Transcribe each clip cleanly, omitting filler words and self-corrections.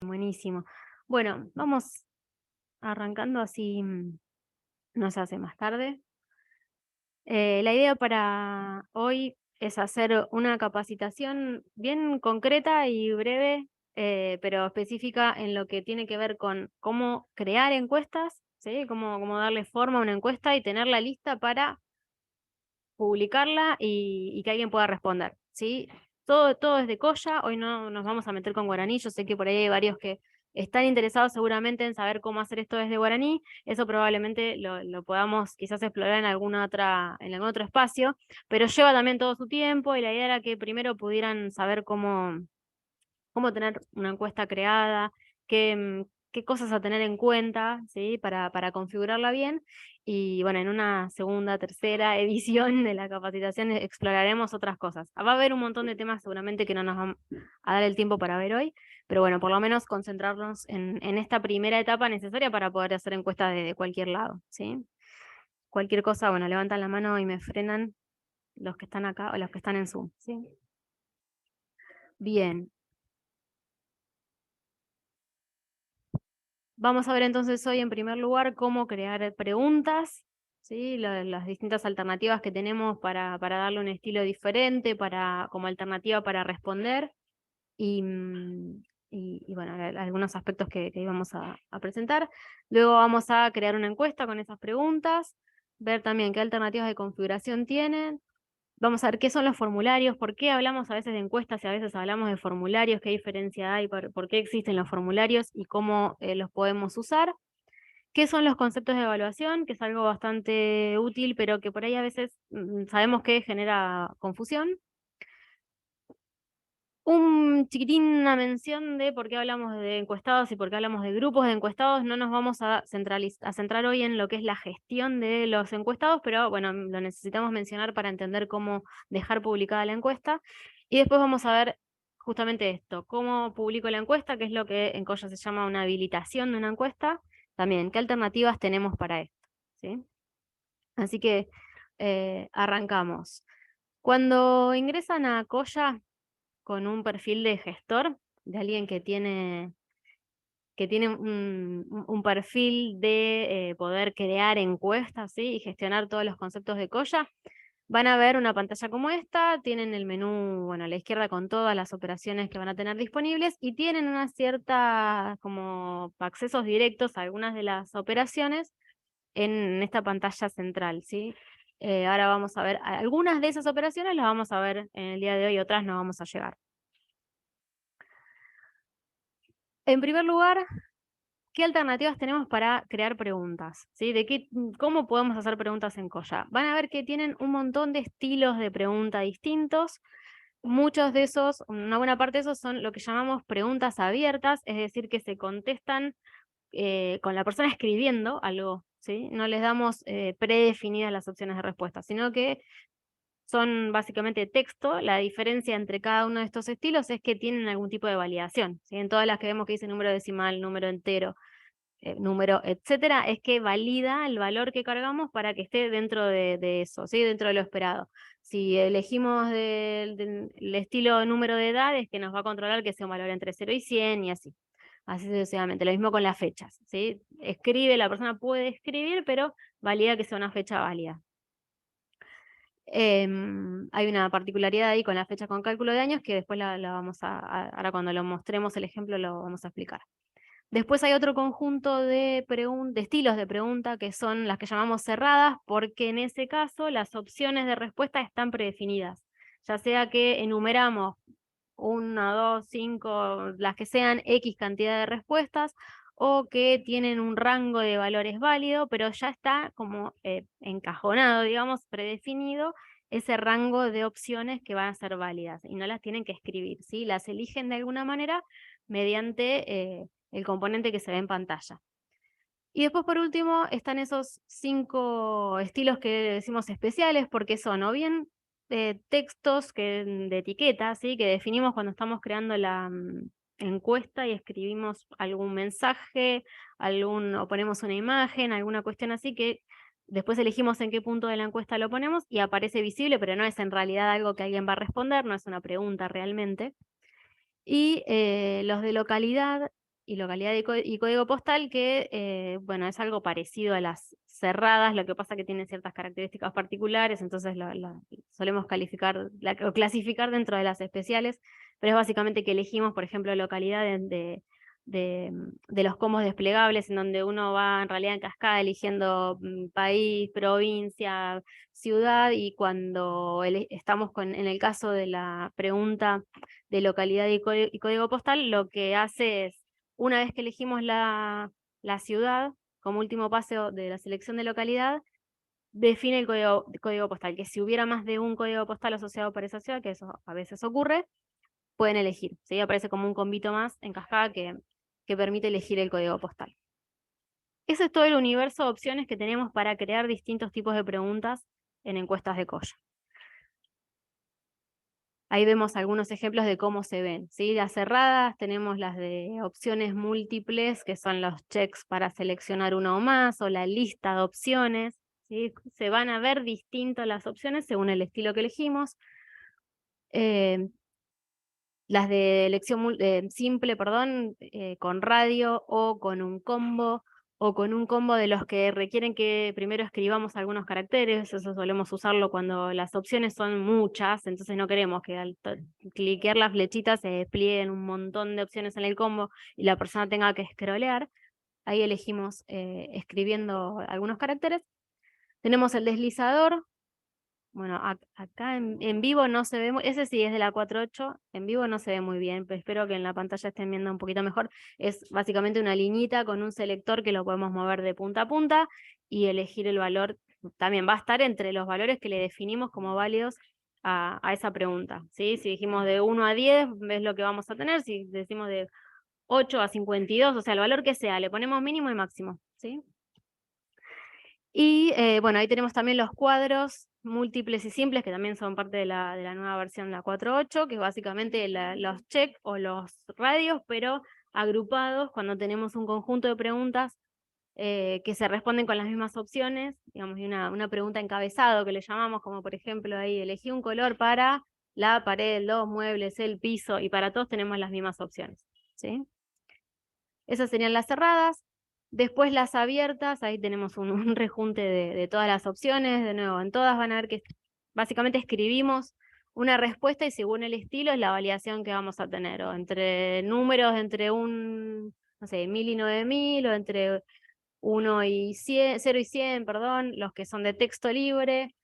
Buenísimo. Bueno, vamos arrancando así, no se hace más tarde. La idea para hoy es hacer una capacitación bien concreta y breve, pero específica en lo que tiene que ver con cómo crear encuestas, ¿sí? Cómo darle forma a una encuesta y tenerla lista para publicarla y que alguien pueda responder, ¿sí? Todo es de Colla, hoy no nos vamos a meter con guaraní, yo sé que por ahí hay varios que están interesados seguramente en saber cómo hacer esto desde guaraní, eso probablemente lo podamos quizás explorar en algún otro espacio, pero lleva también todo su tiempo y la idea era que primero pudieran saber cómo tener una encuesta creada, qué cosas a tener en cuenta, ¿sí? Para configurarla bien. Y bueno, en una segunda, tercera edición de la capacitación exploraremos otras cosas. Va a haber un montón de temas seguramente que no nos van a dar el tiempo para ver hoy, pero bueno, por lo menos concentrarnos en esta primera etapa necesaria para poder hacer encuestas de cualquier lado, ¿sí? Cualquier cosa, bueno, levantan la mano y me frenan los que están acá o los que están en Zoom, ¿sí? Bien. Vamos a ver entonces hoy en primer lugar cómo crear preguntas, ¿sí? Las distintas alternativas que tenemos para darle un estilo diferente, como alternativa para responder y, bueno, algunos aspectos que íbamos a presentar. Luego vamos a crear una encuesta con esas preguntas, ver también qué alternativas de configuración tienen. Vamos a ver qué son los formularios, por qué hablamos a veces de encuestas y a veces hablamos de formularios, qué diferencia hay, por qué existen los formularios y cómo los podemos usar. ¿Qué son los conceptos de evaluación? Que es algo bastante útil, pero que por ahí a veces sabemos que genera confusión. Una mención de por qué hablamos de encuestados y por qué hablamos de grupos de encuestados. No nos vamos a centrar hoy en lo que es la gestión de los encuestados, pero bueno, lo necesitamos mencionar para entender cómo dejar publicada la encuesta. Y después vamos a ver justamente esto, cómo publico la encuesta, que es lo que en Coya se llama una habilitación de una encuesta. También, ¿qué alternativas tenemos para esto? ¿Sí? Así que arrancamos. Cuando ingresan a Coya con un perfil de gestor, de alguien que tiene un perfil de poder crear encuestas, ¿sí? Y gestionar todos los conceptos de Coya, van a ver una pantalla como esta, tienen el menú, bueno, a la izquierda con todas las operaciones que van a tener disponibles y tienen una cierta como accesos directos a algunas de las operaciones en esta pantalla central, ¿sí? Ahora vamos a ver, algunas de esas operaciones las vamos a ver en el día de hoy, otras no vamos a llegar. En primer lugar, ¿qué alternativas tenemos para crear preguntas? ¿Sí? ¿Cómo podemos hacer preguntas en Coya? Van a ver que tienen un montón de estilos de pregunta distintos. Muchos de esos, una buena parte de esos son lo que llamamos preguntas abiertas, es decir, que se contestan con la persona escribiendo algo, ¿sí? No les damos predefinidas las opciones de respuesta, sino que son básicamente texto. La diferencia entre cada uno de estos estilos es que tienen algún tipo de validación, ¿sí? En todas las que vemos que dice número decimal, número entero, número, etcétera, es que valida el valor que cargamos para que esté dentro de eso, ¿sí? Dentro de lo esperado. Si elegimos el estilo número de edad, es que nos va a controlar que sea un valor entre 0 y 100 y así. Así sucesivamente. Lo mismo con las fechas, ¿sí? La persona puede escribir, pero valida que sea una fecha válida. Hay una particularidad ahí con la fecha con cálculo de años que después la vamos ahora cuando lo mostremos el ejemplo lo vamos a explicar. Después hay otro conjunto de estilos de pregunta que son las que llamamos cerradas, porque en ese caso las opciones de respuesta están predefinidas. Ya sea que enumeramos 1, 2, 5, las que sean X cantidad de respuestas, o que tienen un rango de valores válido, pero ya está como encajonado, digamos, predefinido ese rango de opciones que van a ser válidas y no las tienen que escribir, ¿sí? Las eligen de alguna manera mediante el componente que se ve en pantalla. Y después, por último, están esos 5 estilos que decimos especiales, porque son o bien textos de etiqueta, ¿sí? Que definimos cuando estamos creando la encuesta y escribimos algún mensaje, o ponemos una imagen, alguna cuestión así, que después elegimos en qué punto de la encuesta lo ponemos y aparece visible, pero no es en realidad algo que alguien va a responder, no es una pregunta realmente. Y los de localidad y localidad y código postal, que bueno, es algo parecido a las cerradas, lo que pasa que tienen ciertas características particulares, entonces solemos calificar o clasificar dentro de las especiales, pero es básicamente que elegimos, por ejemplo, localidad de los combos desplegables, en donde uno va en realidad en cascada eligiendo país, provincia, ciudad, y cuando estamos en el caso de la pregunta de localidad y código postal, lo que hace es, una vez que elegimos la ciudad como último paso de la selección de localidad, define el código postal, que si hubiera más de un código postal asociado para esa ciudad, que eso a veces ocurre, pueden elegir. ¿Sí? Aparece como un combito más en cascada que permite elegir el código postal. Ese es todo el universo de opciones que tenemos para crear distintos tipos de preguntas en encuestas de Coya. Ahí vemos algunos ejemplos de cómo se ven, ¿sí? Las cerradas, tenemos las de opciones múltiples, que son los checks para seleccionar uno o más, o la lista de opciones, ¿sí? Se van a ver distintas las opciones según el estilo que elegimos. Las de elección simple, perdón, con radio o con un combo, o con un combo de los que requieren que primero escribamos algunos caracteres. Eso solemos usarlo cuando las opciones son muchas, entonces no queremos que al cliquear las flechitas se desplieguen un montón de opciones en el combo y la persona tenga que scrollear. Ahí elegimos escribiendo algunos caracteres. Tenemos el deslizador. Bueno, acá en vivo no se ve, ese sí es de la 4.8, en vivo no se ve muy bien, pero espero que en la pantalla estén viendo un poquito mejor. Es básicamente una liñita con un selector que lo podemos mover de punta a punta y elegir el valor. También va a estar entre los valores que le definimos como válidos a esa pregunta, ¿sí? Si dijimos de 1 a 10, es lo que vamos a tener. Si decimos de 8 a 52, o sea, el valor que sea, le ponemos mínimo y máximo, ¿sí? Y bueno, ahí tenemos también los cuadros múltiples y simples, que también son parte de la nueva versión, la 4.8, que es básicamente los check o los radios, pero agrupados cuando tenemos un conjunto de preguntas que se responden con las mismas opciones, digamos, y una pregunta encabezado que le llamamos, como por ejemplo ahí, elegí un color para la pared, los muebles, el piso, y para todos tenemos las mismas opciones, ¿sí? Esas serían las cerradas. Después las abiertas, ahí tenemos un rejunte de todas las opciones. De nuevo, en todas van a ver que básicamente escribimos una respuesta y según el estilo es la validación que vamos a tener. O entre números, entre no sé, 1000 y 9000, o entre 1 y 100, 0 y 100, perdón, los que son de texto libre.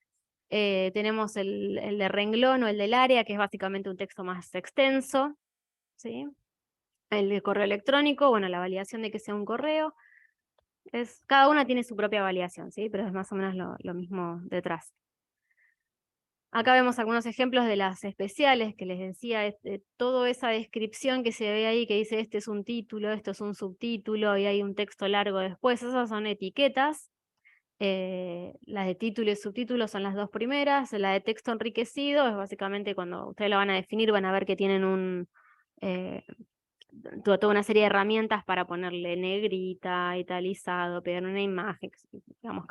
Tenemos el de renglón o el del área, que es básicamente un texto más extenso, ¿sí? El de correo electrónico, bueno, la validación de que sea un correo. Cada una tiene su propia validación, ¿sí? Pero es más o menos lo mismo detrás. Acá vemos algunos ejemplos de las especiales que les decía, toda esa descripción que se ve ahí que dice este es un título, esto es un subtítulo y hay un texto largo después, esas son etiquetas. Las de título y subtítulo son las dos primeras. La de texto enriquecido es básicamente cuando ustedes lo van a definir, van a ver que tienen eh, toda una serie de herramientas para ponerle negrita, italizado, pegar una imagen, digamos,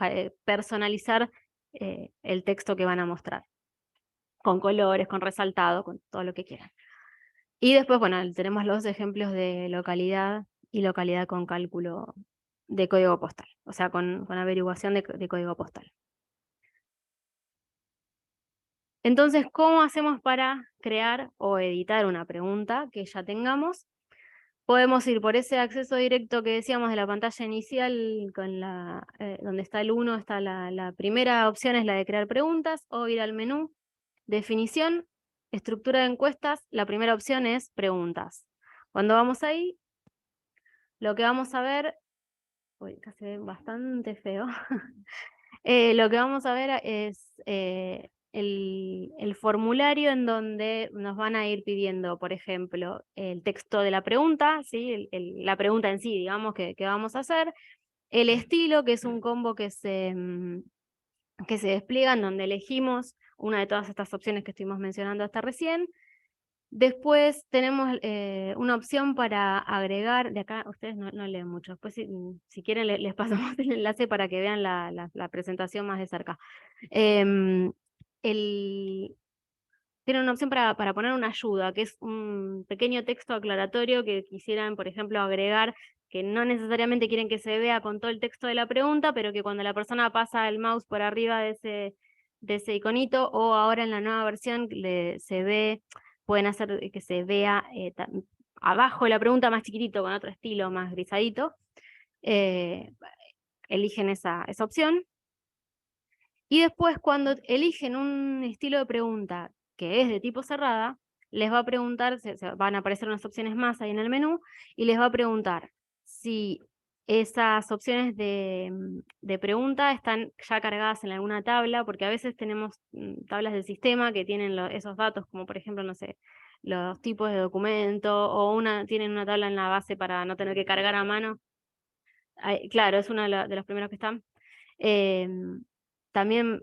personalizar el texto que van a mostrar, con colores, con resaltado, con todo lo que quieran. Y después, bueno, tenemos los ejemplos de localidad y localidad con cálculo de código postal, o sea, con averiguación de código postal. Entonces, ¿cómo hacemos para crear o editar una pregunta que ya tengamos? Podemos ir por ese acceso directo que decíamos de la pantalla inicial, donde está el 1, está la primera opción es la de crear preguntas, o ir al menú, definición, estructura de encuestas, la primera opción es preguntas. Cuando vamos ahí, lo que vamos a ver, uy, acá se ve bastante feo, lo que vamos a ver es el formulario en donde nos van a ir pidiendo, por ejemplo, el texto de la pregunta, ¿sí? La pregunta en sí, digamos, que vamos a hacer, el estilo, que es un combo que se despliega en donde elegimos una de todas estas opciones que estuvimos mencionando hasta recién. Después tenemos una opción para agregar, de acá ustedes no leen mucho, después si quieren les pasamos el enlace para que vean la presentación más de cerca. El, tienen una opción para poner una ayuda, que es un pequeño texto aclaratorio que quisieran, por ejemplo, agregar, que no necesariamente quieren que se vea con todo el texto de la pregunta, pero que cuando la persona pasa el mouse por arriba de ese iconito, o ahora en la nueva versión se ve, pueden hacer que se vea abajo de la pregunta más chiquitito, con otro estilo más grisadito, eligen esa opción. Y después, cuando eligen un estilo de pregunta que es de tipo cerrada, les va a preguntar, se van a aparecer unas opciones más ahí en el menú, y les va a preguntar si esas opciones de pregunta están ya cargadas en alguna tabla, porque a veces tenemos tablas del sistema que tienen esos datos, como por ejemplo, no sé, los tipos de documento, o tienen una tabla en la base para no tener que cargar a mano. Claro, es uno de los primeros que están. También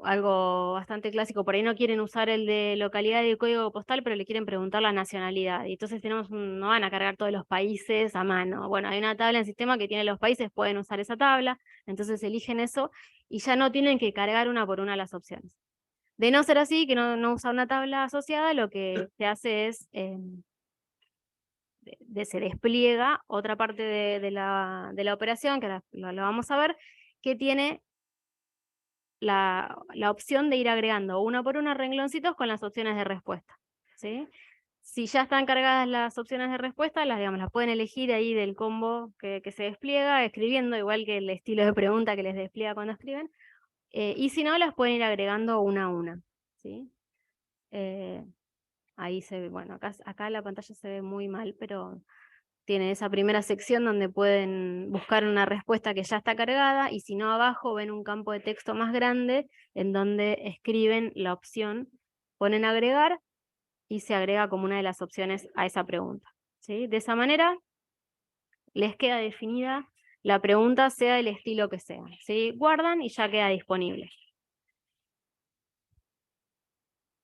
algo bastante clásico, por ahí no quieren usar el de localidad y el código postal, pero le quieren preguntar la nacionalidad. Y entonces no van a cargar todos los países a mano. Bueno, hay una tabla en el sistema que tiene los países, pueden usar esa tabla, entonces eligen eso y ya no tienen que cargar una por una las opciones. De no ser así, que no usa una tabla asociada, lo que se hace es se despliega otra parte de la operación, que ahora lo vamos a ver, que tiene la opción de ir agregando una por una rengloncitos con las opciones de respuesta, ¿sí? Si ya están cargadas las opciones de respuesta, digamos, las pueden elegir ahí del combo que se despliega, escribiendo, igual que el estilo de pregunta que les despliega cuando escriben, y si no, las pueden ir agregando una a una, ¿sí? Ahí se ve, bueno, acá la pantalla se ve muy mal, pero tiene esa primera sección donde pueden buscar una respuesta que ya está cargada, y si no, abajo ven un campo de texto más grande en donde escriben la opción, ponen agregar y se agrega como una de las opciones a esa pregunta, ¿sí? De esa manera les queda definida la pregunta, sea el estilo que sea, ¿sí? Guardan y ya queda disponible.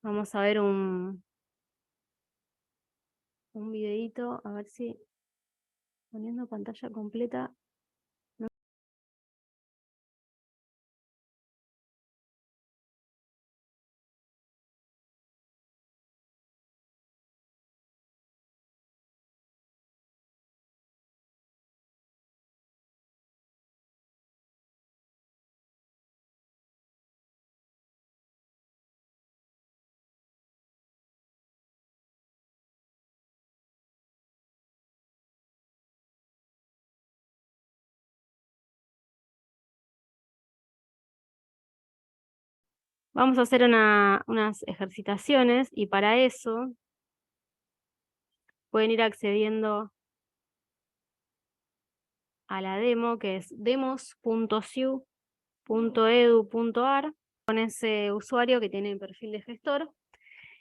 Vamos a ver un videito, a ver si poniendo pantalla completa. Vamos a hacer unas ejercitaciones, y para eso pueden ir accediendo a la demo, que es demos.siu.edu.ar, con ese usuario que tiene el perfil de gestor.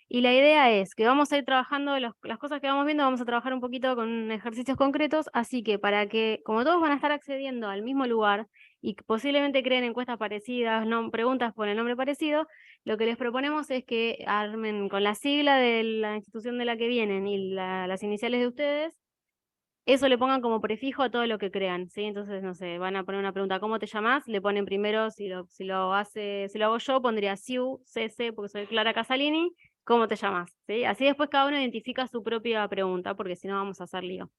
Y la idea es que vamos a ir trabajando, las cosas que vamos viendo, vamos a trabajar un poquito con ejercicios concretos, así que para que, como todos van a estar accediendo al mismo lugar, y posiblemente creen encuestas parecidas, preguntas por el nombre parecido, lo que les proponemos es que armen con la sigla de la institución de la que vienen y las iniciales de ustedes, eso le pongan como prefijo a todo lo que crean, ¿sí? Entonces, no sé, van a poner una pregunta, ¿cómo te llamas? Le ponen primero, si lo hago yo, pondría Siu, CC, porque soy Clara Casalini, ¿cómo te llamas? ¿Sí? Así después cada uno identifica su propia pregunta, porque si no vamos a hacer lío.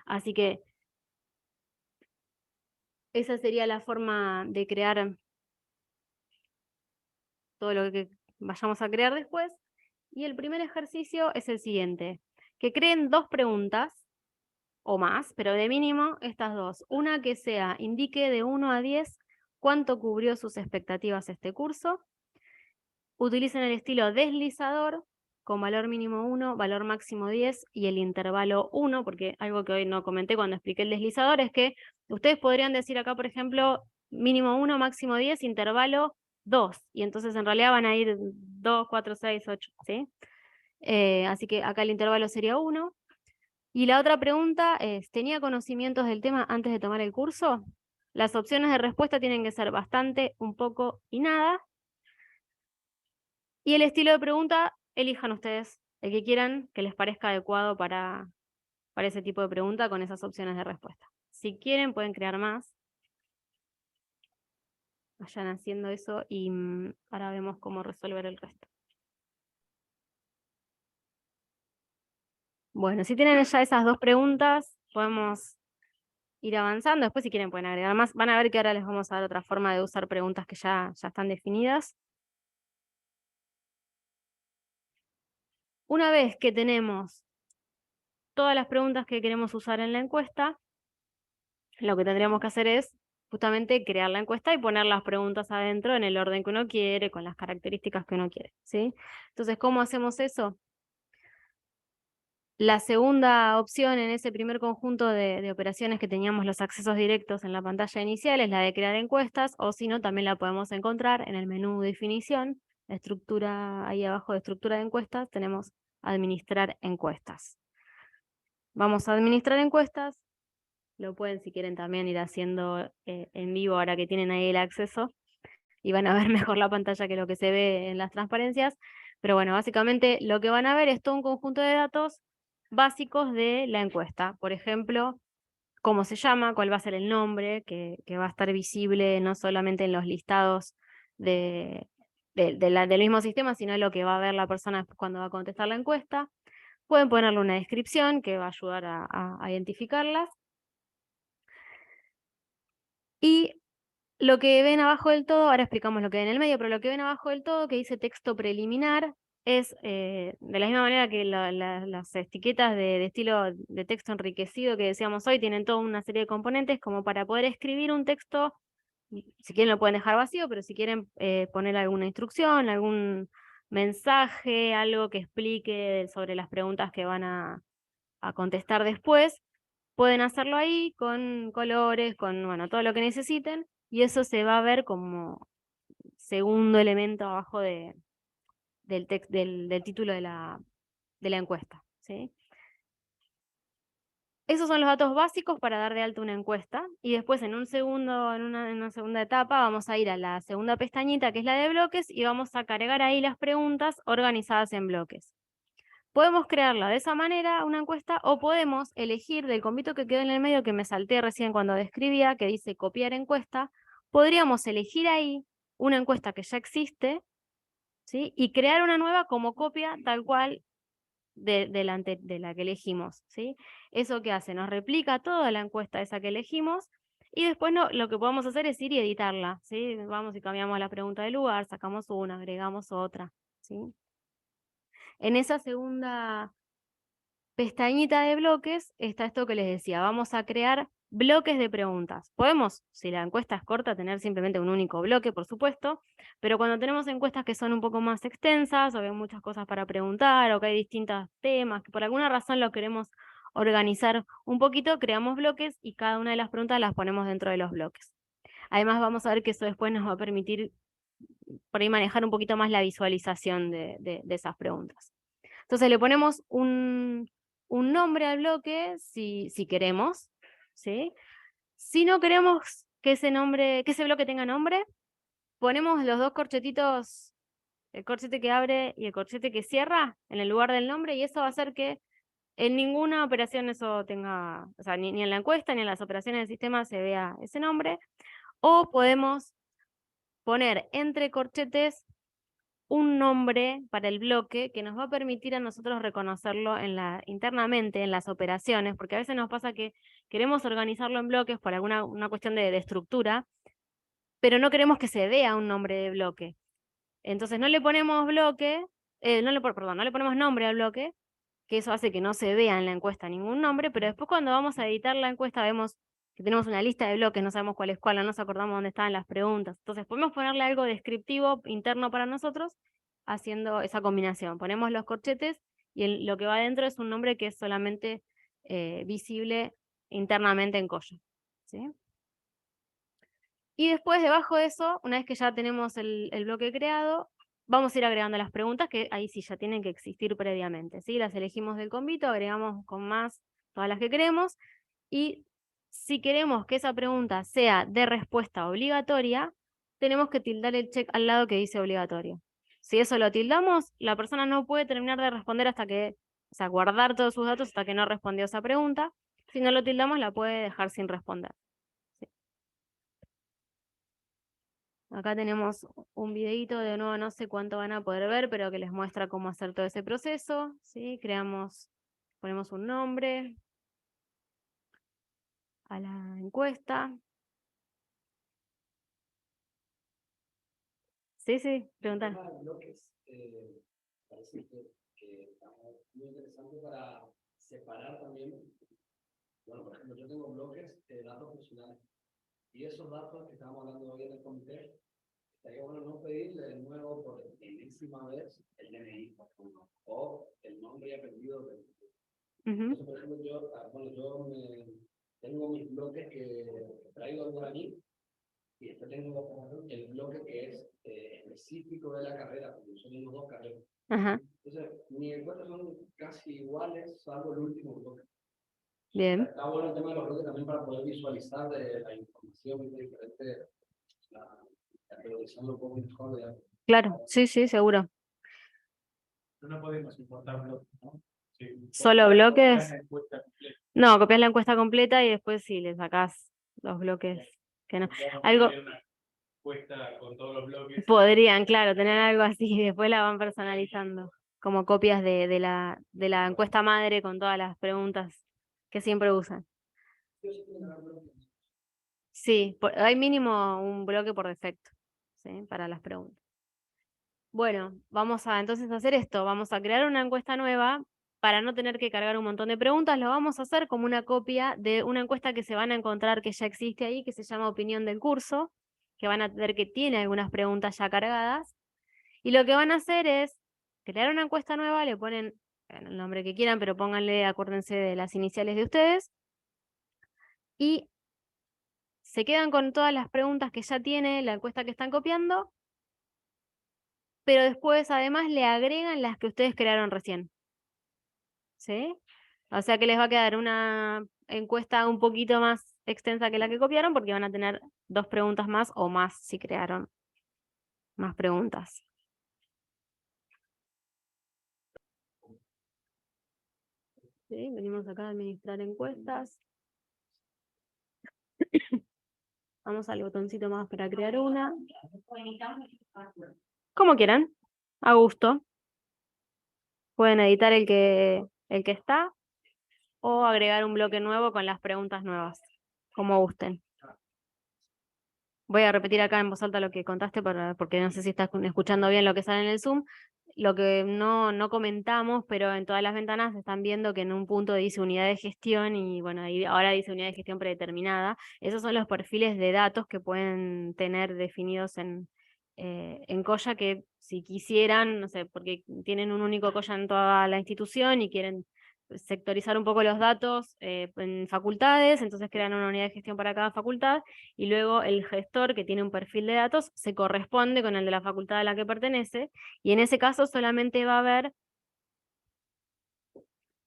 Así que esa sería la forma de crear todo lo que vayamos a crear después. Y el primer ejercicio es el siguiente, que creen dos preguntas o más, pero de mínimo estas dos. Una que indique de 1 a 10 cuánto cubrió sus expectativas este curso. Utilicen el estilo deslizador, con valor mínimo 1, valor máximo 10 y el intervalo 1, porque algo que hoy no comenté cuando expliqué el deslizador es que ustedes podrían decir acá, por ejemplo, mínimo 1, máximo 10, intervalo 2, y entonces en realidad van a ir 2, 4, 6, 8, ¿sí? Así que acá el intervalo sería 1. Y la otra pregunta es, ¿tenía conocimientos del tema antes de tomar el curso? Las opciones de respuesta tienen que ser bastante, un poco y nada. Y el estilo de pregunta, elijan ustedes el que quieran, que les parezca adecuado para ese tipo de pregunta con esas opciones de respuesta. Si quieren, pueden crear más. Vayan haciendo eso y ahora vemos cómo resolver el resto. Bueno, si tienen ya esas dos preguntas, podemos ir avanzando. Después, si quieren, pueden agregar más. Van a ver que ahora les vamos a dar otra forma de usar preguntas que ya están definidas. Una vez que tenemos todas las preguntas que queremos usar en la encuesta, lo que tendríamos que hacer es justamente crear la encuesta y poner las preguntas adentro en el orden que uno quiere, con las características que uno quiere, ¿sí? Entonces, ¿cómo hacemos eso? La segunda opción en ese primer conjunto de operaciones que teníamos los accesos directos en la pantalla inicial es la de crear encuestas, o si no, también la podemos encontrar en el menú definición, la estructura, ahí abajo de estructura de encuestas, tenemos administrar encuestas. Vamos a administrar encuestas, lo pueden si quieren también ir haciendo en vivo ahora que tienen ahí el acceso y van a ver mejor la pantalla que lo que se ve en las transparencias. Pero bueno, básicamente lo que van a ver es todo un conjunto de datos básicos de la encuesta. Por ejemplo, cómo se llama, cuál va a ser el nombre, que va a estar visible no solamente en los listados del mismo sistema, sino en lo que va a ver la persona cuando va a contestar la encuesta. Pueden ponerle una descripción que va a ayudar a identificarlas. Y lo que ven abajo del todo, ahora explicamos lo que ven en el medio, pero lo que ven abajo del todo, que dice texto preliminar, es de la misma manera que las etiquetas de estilo de texto enriquecido que decíamos hoy, tienen toda una serie de componentes como para poder escribir un texto, si quieren lo pueden dejar vacío, pero si quieren poner alguna instrucción, algún mensaje, algo que explique sobre las preguntas que van a contestar después, pueden hacerlo ahí con colores, con bueno, todo lo que necesiten, y eso se va a ver como segundo elemento abajo del título de la encuesta, ¿sí? Esos son los datos básicos para dar de alta una encuesta, y después en una segunda etapa vamos a ir a la segunda pestañita, que es la de bloques, y vamos a cargar ahí las preguntas organizadas en bloques. Podemos crearla de esa manera, una encuesta, o podemos elegir del combito que quedó en el medio que me salté recién cuando describía, que dice copiar encuesta, podríamos elegir ahí una encuesta que ya existe, ¿sí? Y crear una nueva como copia tal cual de la que elegimos, ¿sí? ¿Eso qué hace? Nos replica toda la encuesta esa que elegimos y después lo que podemos hacer es ir y editarla, ¿sí? Vamos y cambiamos la pregunta de lugar, sacamos una, agregamos otra, ¿sí? En esa segunda pestañita de bloques está esto que les decía, vamos a crear bloques de preguntas. Podemos, si la encuesta es corta, tener simplemente un único bloque, por supuesto, pero cuando tenemos encuestas que son un poco más extensas, o que hay muchas cosas para preguntar, o que hay distintos temas, que por alguna razón lo queremos organizar un poquito, creamos bloques y cada una de las preguntas las ponemos dentro de los bloques. Además vamos a ver que eso después nos va a permitir por ahí manejar un poquito más la visualización de esas preguntas. Entonces le ponemos un nombre al bloque si queremos, ¿sí? Si no queremos que ese bloque tenga nombre, ponemos los dos corchetitos, el corchete que abre y el corchete que cierra en el lugar del nombre, y eso va a hacer que en ninguna operación eso tenga, o sea, ni en la encuesta ni en las operaciones del sistema se vea ese nombre. O podemos poner entre corchetes un nombre para el bloque que nos va a permitir a nosotros reconocerlo internamente en las operaciones, porque a veces nos pasa que queremos organizarlo en bloques por una cuestión de estructura, pero no queremos que se vea un nombre de bloque. Entonces no le ponemos bloque, no le ponemos nombre al bloque, que eso hace que no se vea en la encuesta ningún nombre, pero después cuando vamos a editar la encuesta vemos que tenemos una lista de bloques, no sabemos cuál es cuál, no nos acordamos dónde estaban las preguntas. Entonces podemos ponerle algo descriptivo interno para nosotros haciendo esa combinación. Ponemos los corchetes y lo que va adentro es un nombre que es solamente visible internamente en Coyo, ¿sí? Y después debajo de eso, una vez que ya tenemos el bloque creado, vamos a ir agregando las preguntas que ahí sí ya tienen que existir previamente, ¿sí? Las elegimos del convito, agregamos con más todas las que queremos, y si queremos que esa pregunta sea de respuesta obligatoria, tenemos que tildar el check al lado que dice obligatorio. Si eso lo tildamos, la persona no puede terminar de responder o sea, guardar todos sus datos hasta que no respondió esa pregunta. Si no lo tildamos, la puede dejar sin responder. Acá tenemos un videito, de nuevo no sé cuánto van a poder ver, pero que les muestra cómo hacer todo ese proceso, ¿sí? Creamos Ponemos un nombre a la encuesta. Sí, preguntar. Parece que está muy interesante para separar también. Bueno, por ejemplo, yo tengo bloques de datos personales y esos datos que estábamos hablando hoy en el comité, estaría bueno no pedirle de nuevo por enésima vez el DNI o el nombre y apellido del. Entonces, por ejemplo, yo tengo mis bloques que traigo de allí y después tengo el bloque que es específico de la carrera, porque son unos dos carreras. Entonces, mis encuestas son casi iguales, salvo el último bloque. Bien. Está bueno el tema de los bloques también para poder visualizar la información diferente, categorizando un poco mejor. Claro, sí, seguro. No podemos importar bloques, ¿no? Sí. ¿Solo bloques? No, copias la encuesta completa y después sí, le sacás los bloques que no. Algo Encuesta con todos los bloques. podrían, claro, tener algo así y después la van personalizando, como copias de la encuesta madre con todas las preguntas que siempre usan. Sí, hay mínimo un bloque por defecto, ¿sí? Para las preguntas. Bueno, vamos a entonces hacer esto, vamos a crear una encuesta nueva para no tener que cargar un montón de preguntas, lo vamos a hacer como una copia de una encuesta que se van a encontrar que ya existe ahí, que se llama Opinión del Curso, que van a ver que tiene algunas preguntas ya cargadas, y lo que van a hacer es crear una encuesta nueva, le ponen el nombre que quieran, pero pónganle, acuérdense de las iniciales de ustedes, y se quedan con todas las preguntas que ya tiene la encuesta que están copiando, pero después además le agregan las que ustedes crearon recién. ¿Sí? O sea que les va a quedar una encuesta un poquito más extensa que la que copiaron porque van a tener 2 preguntas más o más si crearon más preguntas. ¿Sí? Venimos acá a administrar encuestas. Vamos al botoncito más para crear una. Como quieran, a gusto. Pueden editar el que está o agregar un bloque nuevo con las preguntas nuevas, como gusten. Voy a repetir acá en voz alta lo que contaste porque no sé si estás escuchando bien lo que sale en el Zoom. Lo que no comentamos, pero en todas las ventanas están viendo que en un punto dice unidad de gestión y bueno, ahí ahora dice unidad de gestión predeterminada. Esos son los perfiles de datos que pueden tener definidos en Coya, que si quisieran, no sé, porque tienen un único Coya en toda la institución y quieren sectorizar un poco los datos en facultades, entonces crean una unidad de gestión para cada facultad y luego el gestor que tiene un perfil de datos se corresponde con el de la facultad a la que pertenece y en ese caso solamente va a haber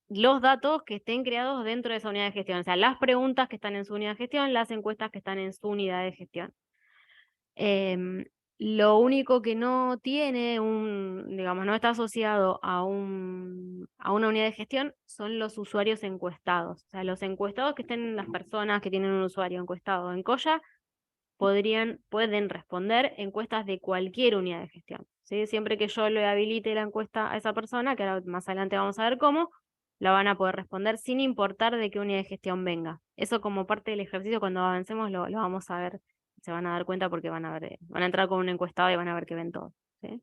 los datos que estén creados dentro de esa unidad de gestión, o sea, las preguntas que están en su unidad de gestión, las encuestas que están en su unidad de gestión. Lo único que no tiene digamos, no está asociado a una unidad de gestión son los usuarios encuestados. O sea, los encuestados que estén, las personas que tienen un usuario encuestado en Coya, pueden responder encuestas de cualquier unidad de gestión. ¿Sí? Siempre que yo le habilite la encuesta a esa persona, que ahora más adelante vamos a ver cómo, la van a poder responder sin importar de qué unidad de gestión venga. Eso como parte del ejercicio, cuando avancemos lo vamos a ver, se van a dar cuenta porque van a entrar con un encuestado y van a ver que ven todo. ¿Sí?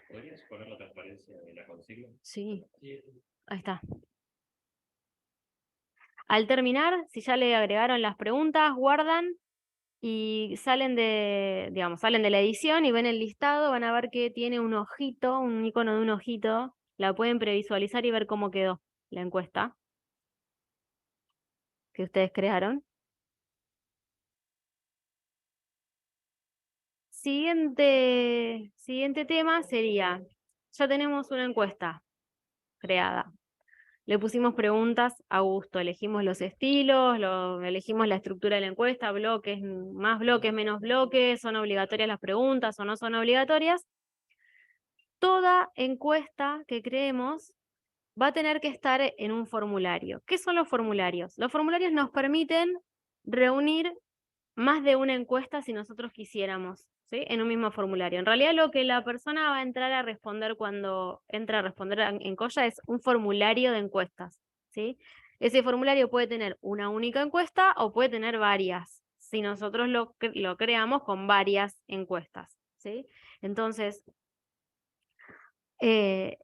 ¿Podrías poner la transparencia de la consigna? Sí, ahí está. Al terminar, si ya le agregaron las preguntas, guardan y salen salen de la edición y ven el listado, van a ver que tiene un ojito, un icono de un ojito, la pueden previsualizar y ver cómo quedó la encuesta que ustedes crearon. Siguiente tema sería, ya tenemos una encuesta creada. Le pusimos preguntas a gusto, elegimos los estilos, elegimos la estructura de la encuesta, bloques, más bloques, menos bloques, son obligatorias las preguntas o no son obligatorias. Toda encuesta que creemos va a tener que estar en un formulario. ¿Qué son los formularios? Los formularios nos permiten reunir más de una encuesta si nosotros quisiéramos, ¿sí? En un mismo formulario. En realidad lo que la persona va a entrar a responder cuando entra a responder en Coya es un formulario de encuestas, ¿sí? Ese formulario puede tener una única encuesta o puede tener varias, si nosotros lo creamos con varias encuestas, ¿sí? Entonces, eh,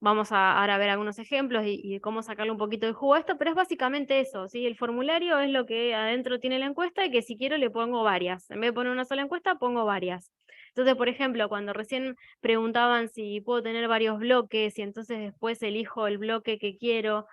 vamos a ahora ver algunos ejemplos y cómo sacarle un poquito de jugo a esto, pero es básicamente eso, ¿sí? El formulario es lo que adentro tiene la encuesta y que si quiero le pongo varias. En vez de poner una sola encuesta, pongo varias. Entonces, por ejemplo, cuando recién preguntaban si puedo tener varios bloques y entonces después elijo el bloque que quiero,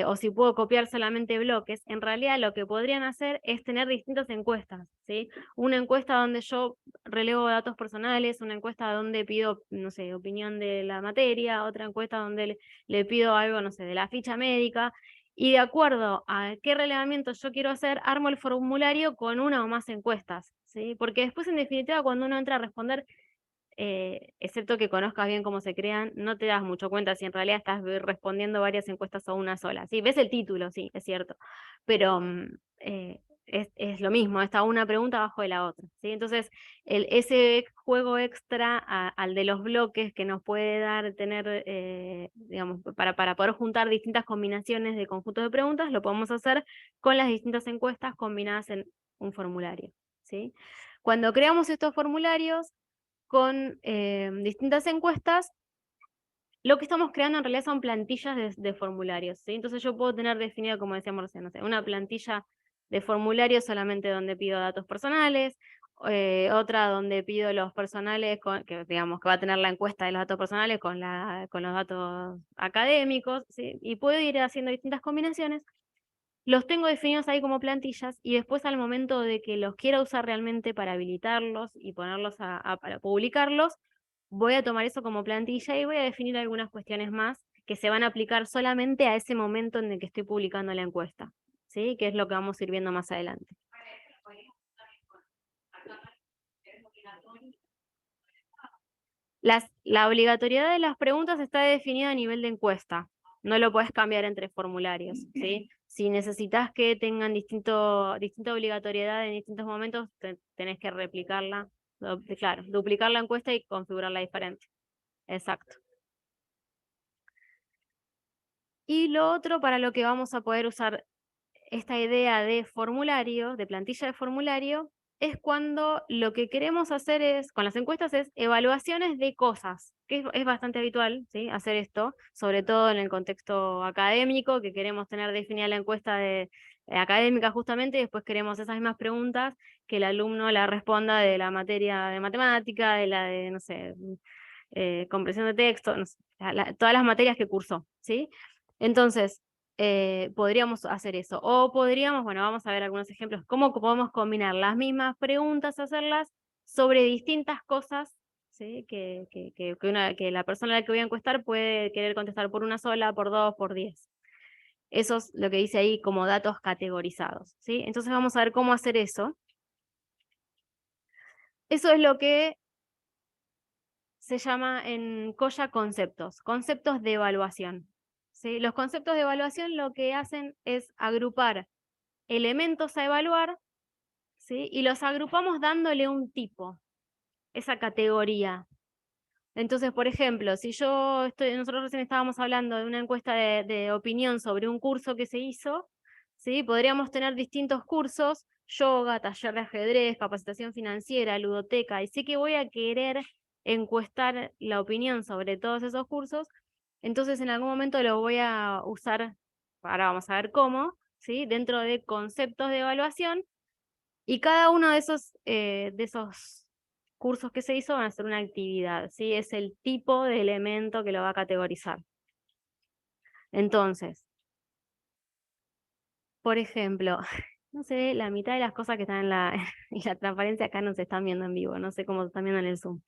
o si puedo copiar solamente bloques, en realidad lo que podrían hacer es tener distintas encuestas, ¿sí? Una encuesta donde yo relevo datos personales, una encuesta donde pido, no sé, opinión de la materia, otra encuesta donde le pido algo, no sé, de la ficha médica, y de acuerdo a qué relevamiento yo quiero hacer, armo el formulario con una o más encuestas, ¿sí? Porque después, en definitiva, cuando uno entra a responder, excepto que conozcas bien cómo se crean, no te das mucho cuenta si en realidad estás respondiendo varias encuestas o una sola. Sí, ves el título, sí, es cierto, pero es lo mismo, está una pregunta abajo de la otra, ¿sí? Entonces, ese juego extra al de los bloques que nos puede dar tener, digamos, para poder juntar distintas combinaciones de conjuntos de preguntas, lo podemos hacer con las distintas encuestas combinadas en un formulario, ¿sí? Cuando creamos estos formularios, con distintas encuestas, lo que estamos creando en realidad son plantillas de formularios, ¿sí? Entonces yo puedo tener definido, como decíamos recién, no sé, una plantilla de formularios solamente donde pido datos personales, otra donde pido los personales, que digamos que va a tener la encuesta de los datos personales con los datos académicos, ¿sí? Y puedo ir haciendo distintas combinaciones. Los tengo definidos ahí como plantillas y después al momento de que los quiera usar realmente para habilitarlos y ponerlos para publicarlos, voy a tomar eso como plantilla y voy a definir algunas cuestiones más que se van a aplicar solamente a ese momento en el que estoy publicando la encuesta, ¿sí? Que es lo que vamos a ir viendo más adelante. La obligatoriedad de las preguntas está definida a nivel de encuesta. No lo puedes cambiar entre formularios, ¿sí? Si necesitas que tengan distinta obligatoriedad en distintos momentos, tenés que replicarla, claro, duplicar la encuesta y configurarla diferente. Exacto. Y lo otro para lo que vamos a poder usar esta idea de formulario, de plantilla de formulario, es cuando lo que queremos hacer con las encuestas es evaluaciones de cosas, que es bastante habitual, ¿sí? Hacer esto, sobre todo en el contexto académico, que queremos tener definida la encuesta académica justamente, y después queremos esas mismas preguntas que el alumno la responda de la materia de matemática, de la de, no sé, comprensión de texto, no sé, todas las materias que cursó, ¿sí? Entonces, podríamos hacer eso. O podríamos, bueno, vamos a ver algunos ejemplos, cómo podemos combinar las mismas preguntas, hacerlas sobre distintas cosas, ¿sí? Que la persona a la que voy a encuestar puede querer contestar por una sola, por dos, por 10. Eso es lo que dice ahí como datos categorizados, ¿sí? Entonces vamos a ver cómo hacer eso. Eso es lo que se llama en Coya conceptos de evaluación, ¿sí? Los conceptos de evaluación lo que hacen es agrupar elementos a evaluar, ¿sí? Y los agrupamos dándole un tipo, esa categoría. Entonces, por ejemplo, si nosotros recién estábamos hablando de una encuesta de opinión sobre un curso que se hizo, ¿sí? Podríamos tener distintos cursos, yoga, taller de ajedrez, capacitación financiera, ludoteca, y sé que voy a querer encuestar la opinión sobre todos esos cursos, entonces en algún momento lo voy a usar, ahora vamos a ver cómo, ¿sí? Dentro de conceptos de evaluación, y cada uno de esos cursos que se hizo van a ser una actividad, ¿sí? Es el tipo de elemento que lo va a categorizar. Entonces, por ejemplo, no sé, la mitad de las cosas que están en la, en la transparencia acá no se están viendo en vivo, no sé cómo se están viendo en el Zoom.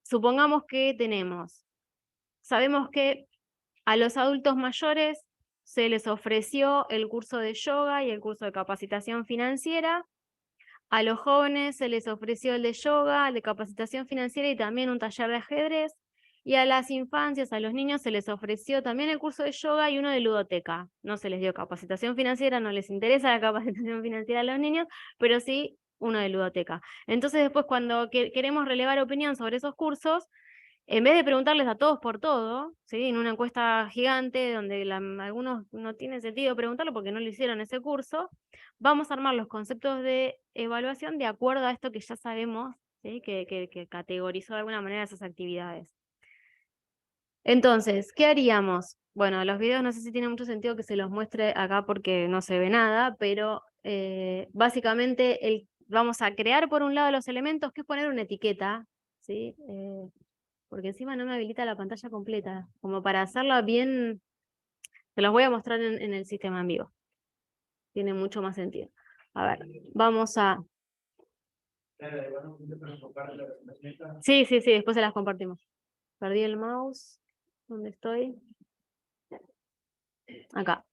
Supongamos que sabemos que a los adultos mayores se les ofreció el curso de yoga y el curso de capacitación financiera. A los jóvenes se les ofreció el de yoga, el de capacitación financiera y también un taller de ajedrez. Y a las infancias, a los niños, se les ofreció también el curso de yoga y uno de ludoteca. No se les dio capacitación financiera, no les interesa la capacitación financiera a los niños, pero sí uno de ludoteca. Entonces después cuando queremos relevar opinión sobre esos cursos, en vez de preguntarles a todos por todo, ¿sí? En una encuesta gigante donde algunos no tiene sentido preguntarlo porque no lo hicieron ese curso, vamos a armar los conceptos de evaluación de acuerdo a esto que ya sabemos, ¿sí? que categorizó de alguna manera esas actividades. Entonces, ¿qué haríamos? Bueno, los videos no sé si tiene mucho sentido que se los muestre acá porque no se ve nada, pero básicamente vamos a crear por un lado los elementos, que es poner una etiqueta, ¿sí? Porque encima no me habilita la pantalla completa, como para hacerla bien, se los voy a mostrar en el sistema en vivo. Tiene mucho más sentido. A ver, vamos a... Sí, sí, sí, después se las compartimos. Perdí el mouse. ¿Dónde estoy? Acá.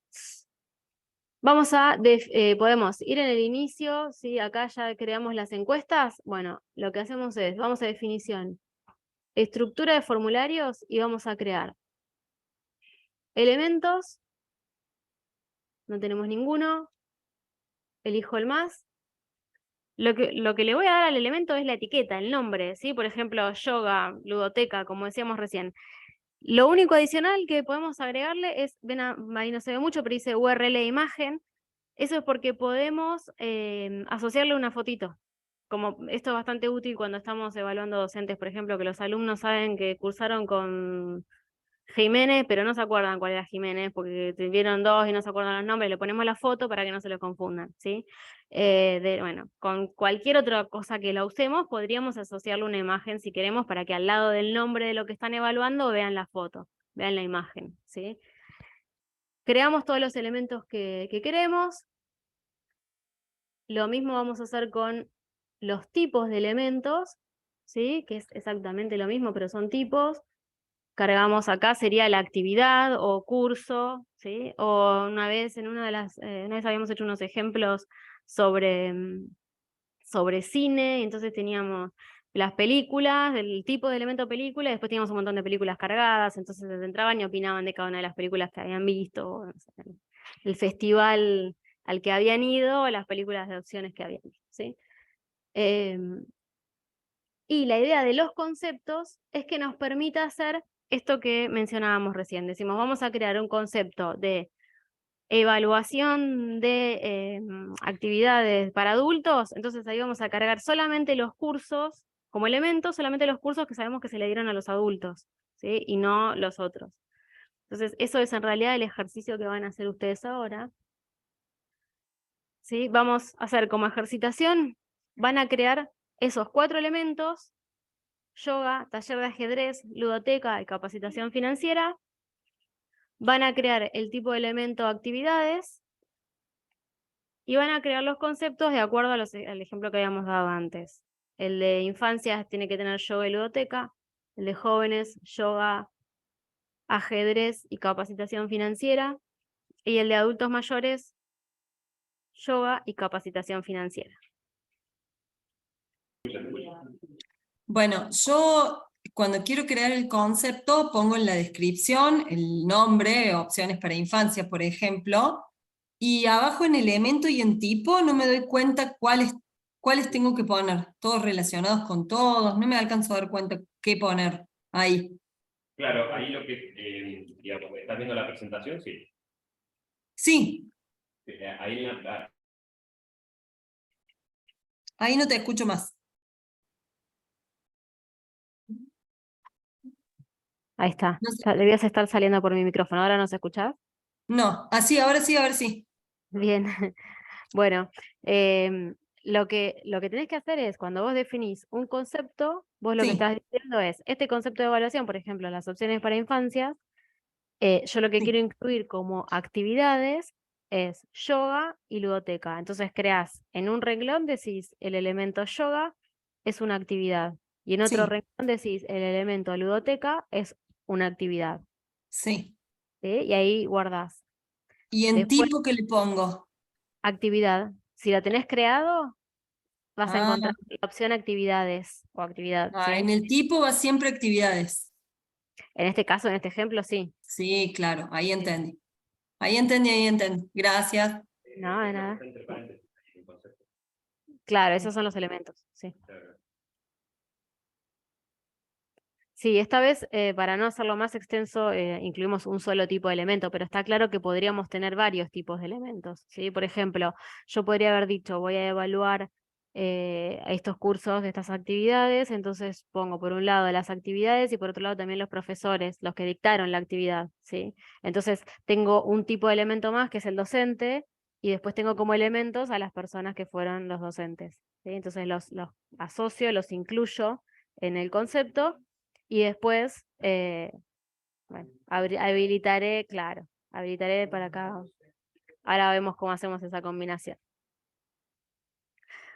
Vamos a, podemos ir en el inicio, ¿sí? Acá ya creamos las encuestas. Bueno, lo que hacemos es, vamos a definición, estructura de formularios y vamos a crear elementos, no tenemos ninguno, elijo el más. Lo que le voy a dar al elemento es la etiqueta, el nombre, ¿sí? Por ejemplo, yoga, ludoteca, como decíamos recién. Lo único adicional que podemos agregarle es, ven ahí no se ve mucho, pero dice URL de imagen. Eso es porque podemos asociarle una fotito. Como esto es bastante útil cuando estamos evaluando docentes, por ejemplo, que los alumnos saben que cursaron con Jiménez, pero no se acuerdan cuál era Jiménez, porque vieron dos y no se acuerdan los nombres, le ponemos la foto para que no se lo confundan, ¿sí? Bueno, con cualquier otra cosa que la usemos, podríamos asociarle una imagen si queremos, para que al lado del nombre de lo que están evaluando vean la foto, vean la imagen, ¿sí? Creamos todos los elementos que queremos. Lo mismo vamos a hacer con los tipos de elementos, ¿sí? Que es exactamente lo mismo, pero son tipos. Cargamos acá, sería la actividad o curso, ¿sí? O una vez en una vez habíamos hecho unos ejemplos sobre, sobre cine, y entonces teníamos las películas, el tipo de elemento película, y después teníamos un montón de películas cargadas, entonces se entraban y opinaban de cada una de las películas que habían visto, no sé, el festival al que habían ido, o las películas de opciones que habían visto, ¿sí? Y la idea de los conceptos es que nos permita hacer esto que mencionábamos recién. Decimos, vamos a crear un concepto de evaluación de actividades para adultos, entonces ahí vamos a cargar solamente los cursos, como elementos, solamente los cursos que sabemos que se le dieron a los adultos, ¿sí? Y no los otros. Entonces, eso es en realidad el ejercicio que van a hacer ustedes ahora. ¿Sí? Vamos a hacer como ejercitación, van a crear esos 4 elementos: yoga, taller de ajedrez, ludoteca y capacitación financiera. Van a crear el tipo de elemento actividades y van a crear los conceptos de acuerdo al ejemplo que habíamos dado antes. El de infancias tiene que tener yoga y ludoteca, el de jóvenes, yoga, ajedrez y capacitación financiera, y el de adultos mayores, yoga y capacitación financiera. Bueno, yo cuando quiero crear el concepto pongo en la descripción el nombre, opciones para infancia, por ejemplo, y abajo en elemento y en tipo no me doy cuenta cuáles tengo que poner, todos relacionados con todos, no me alcanzo a dar cuenta qué poner ahí. Claro, ahí lo que, digamos, ¿estás viendo la presentación? Sí. Sí, Ahí ahí no te escucho más. Ahí está. No sé. Debías estar saliendo por mi micrófono. ¿Ahora nos escuchás? No, así, ahora sí, a ver si. Bien. Bueno, lo que tenés que hacer es, cuando vos definís un concepto, vos lo que Sí, estás diciendo es, este concepto de evaluación, por ejemplo, las opciones para infancias, yo lo que sí, quiero incluir como actividades es yoga y ludoteca. Entonces creás, en un renglón decís, el elemento yoga es una actividad, y en otro sí, renglón decís, el elemento ludoteca es una actividad, sí. ¿sí? Y ahí guardás. ¿Y en Después, tipo qué le pongo? actividad. Si la tenés creado, vas a Ah, encontrar la opción actividades o actividad, ¿sí? en el tipo va siempre actividades. En este caso, en este ejemplo, sí. Sí, claro, ahí entendí. Ahí entendí, ahí entendí. Gracias. No, de nada. Está entre paréntesis, el concepto. Claro, esos son los elementos, sí. Claro. Sí, esta vez, para no hacerlo más extenso, incluimos un solo tipo de elemento, pero está claro que podríamos tener varios tipos de elementos, ¿sí? Por ejemplo, yo podría haber dicho, voy a evaluar estos cursos de estas actividades, entonces pongo por un lado las actividades y por otro lado también los profesores, los que dictaron la actividad, ¿sí? Entonces tengo un tipo de elemento más, que es el docente, y después tengo como elementos a las personas que fueron los docentes, ¿sí? Entonces los asocio, los incluyo en el concepto. Y después, bueno, habilitaré, claro, habilitaré para acá. Ahora vemos cómo hacemos esa combinación.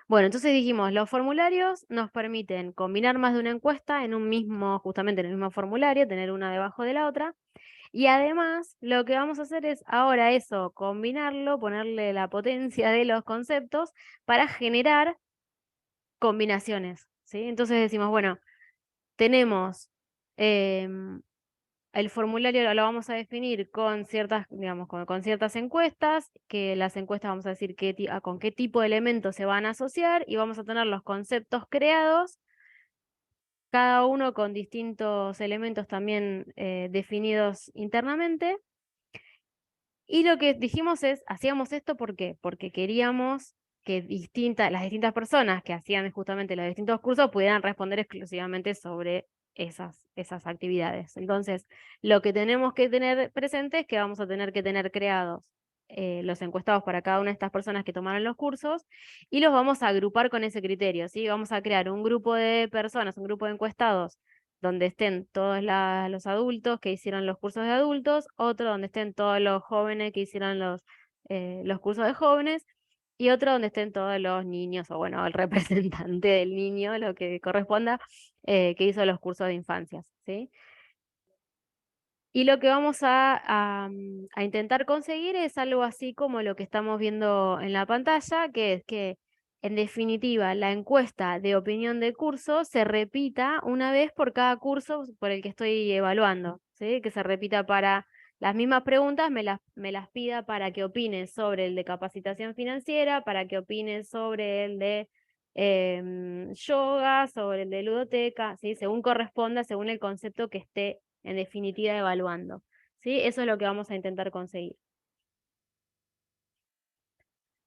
Bueno, entonces dijimos, los formularios nos permiten combinar más de una encuesta en un mismo, justamente en el mismo formulario, tener una debajo de la otra. Y además, lo que vamos a hacer es ahora eso, combinarlo, ponerle la potencia de los conceptos para generar combinaciones, ¿sí? Entonces decimos, bueno, tenemos el formulario lo vamos a definir con ciertas, digamos, con ciertas encuestas, que las encuestas vamos a decir con qué tipo de elementos se van a asociar y vamos a tener los conceptos creados, cada uno con distintos elementos también definidos internamente. Y lo que dijimos es, hacíamos esto ¿por qué? Porque queríamos que las distintas personas que hacían justamente los distintos cursos pudieran responder exclusivamente sobre esas actividades. Entonces, lo que tenemos que tener presente es que vamos a tener que tener creados los encuestados para cada una de estas personas que tomaron los cursos y los vamos a agrupar con ese criterio, ¿sí? Vamos a crear un grupo de personas, un grupo de encuestados donde estén todos los adultos que hicieron los cursos de adultos, otro donde estén todos los jóvenes que hicieron los cursos de jóvenes, y otro donde estén todos los niños, o bueno, el representante del niño, lo que corresponda, que hizo los cursos de infancias, ¿sí? Y lo que vamos a intentar conseguir es algo así como lo que estamos viendo en la pantalla, que es que, en definitiva, la encuesta de opinión de curso se repita una vez por cada curso por el que estoy evaluando, ¿sí? Que se repita para las mismas preguntas, me las pida para que opinen sobre el de capacitación financiera, para que opinen sobre el de yoga, sobre el de ludoteca, ¿sí? Según corresponda, según el concepto que esté en definitiva evaluando, ¿sí? Eso es lo que vamos a intentar conseguir.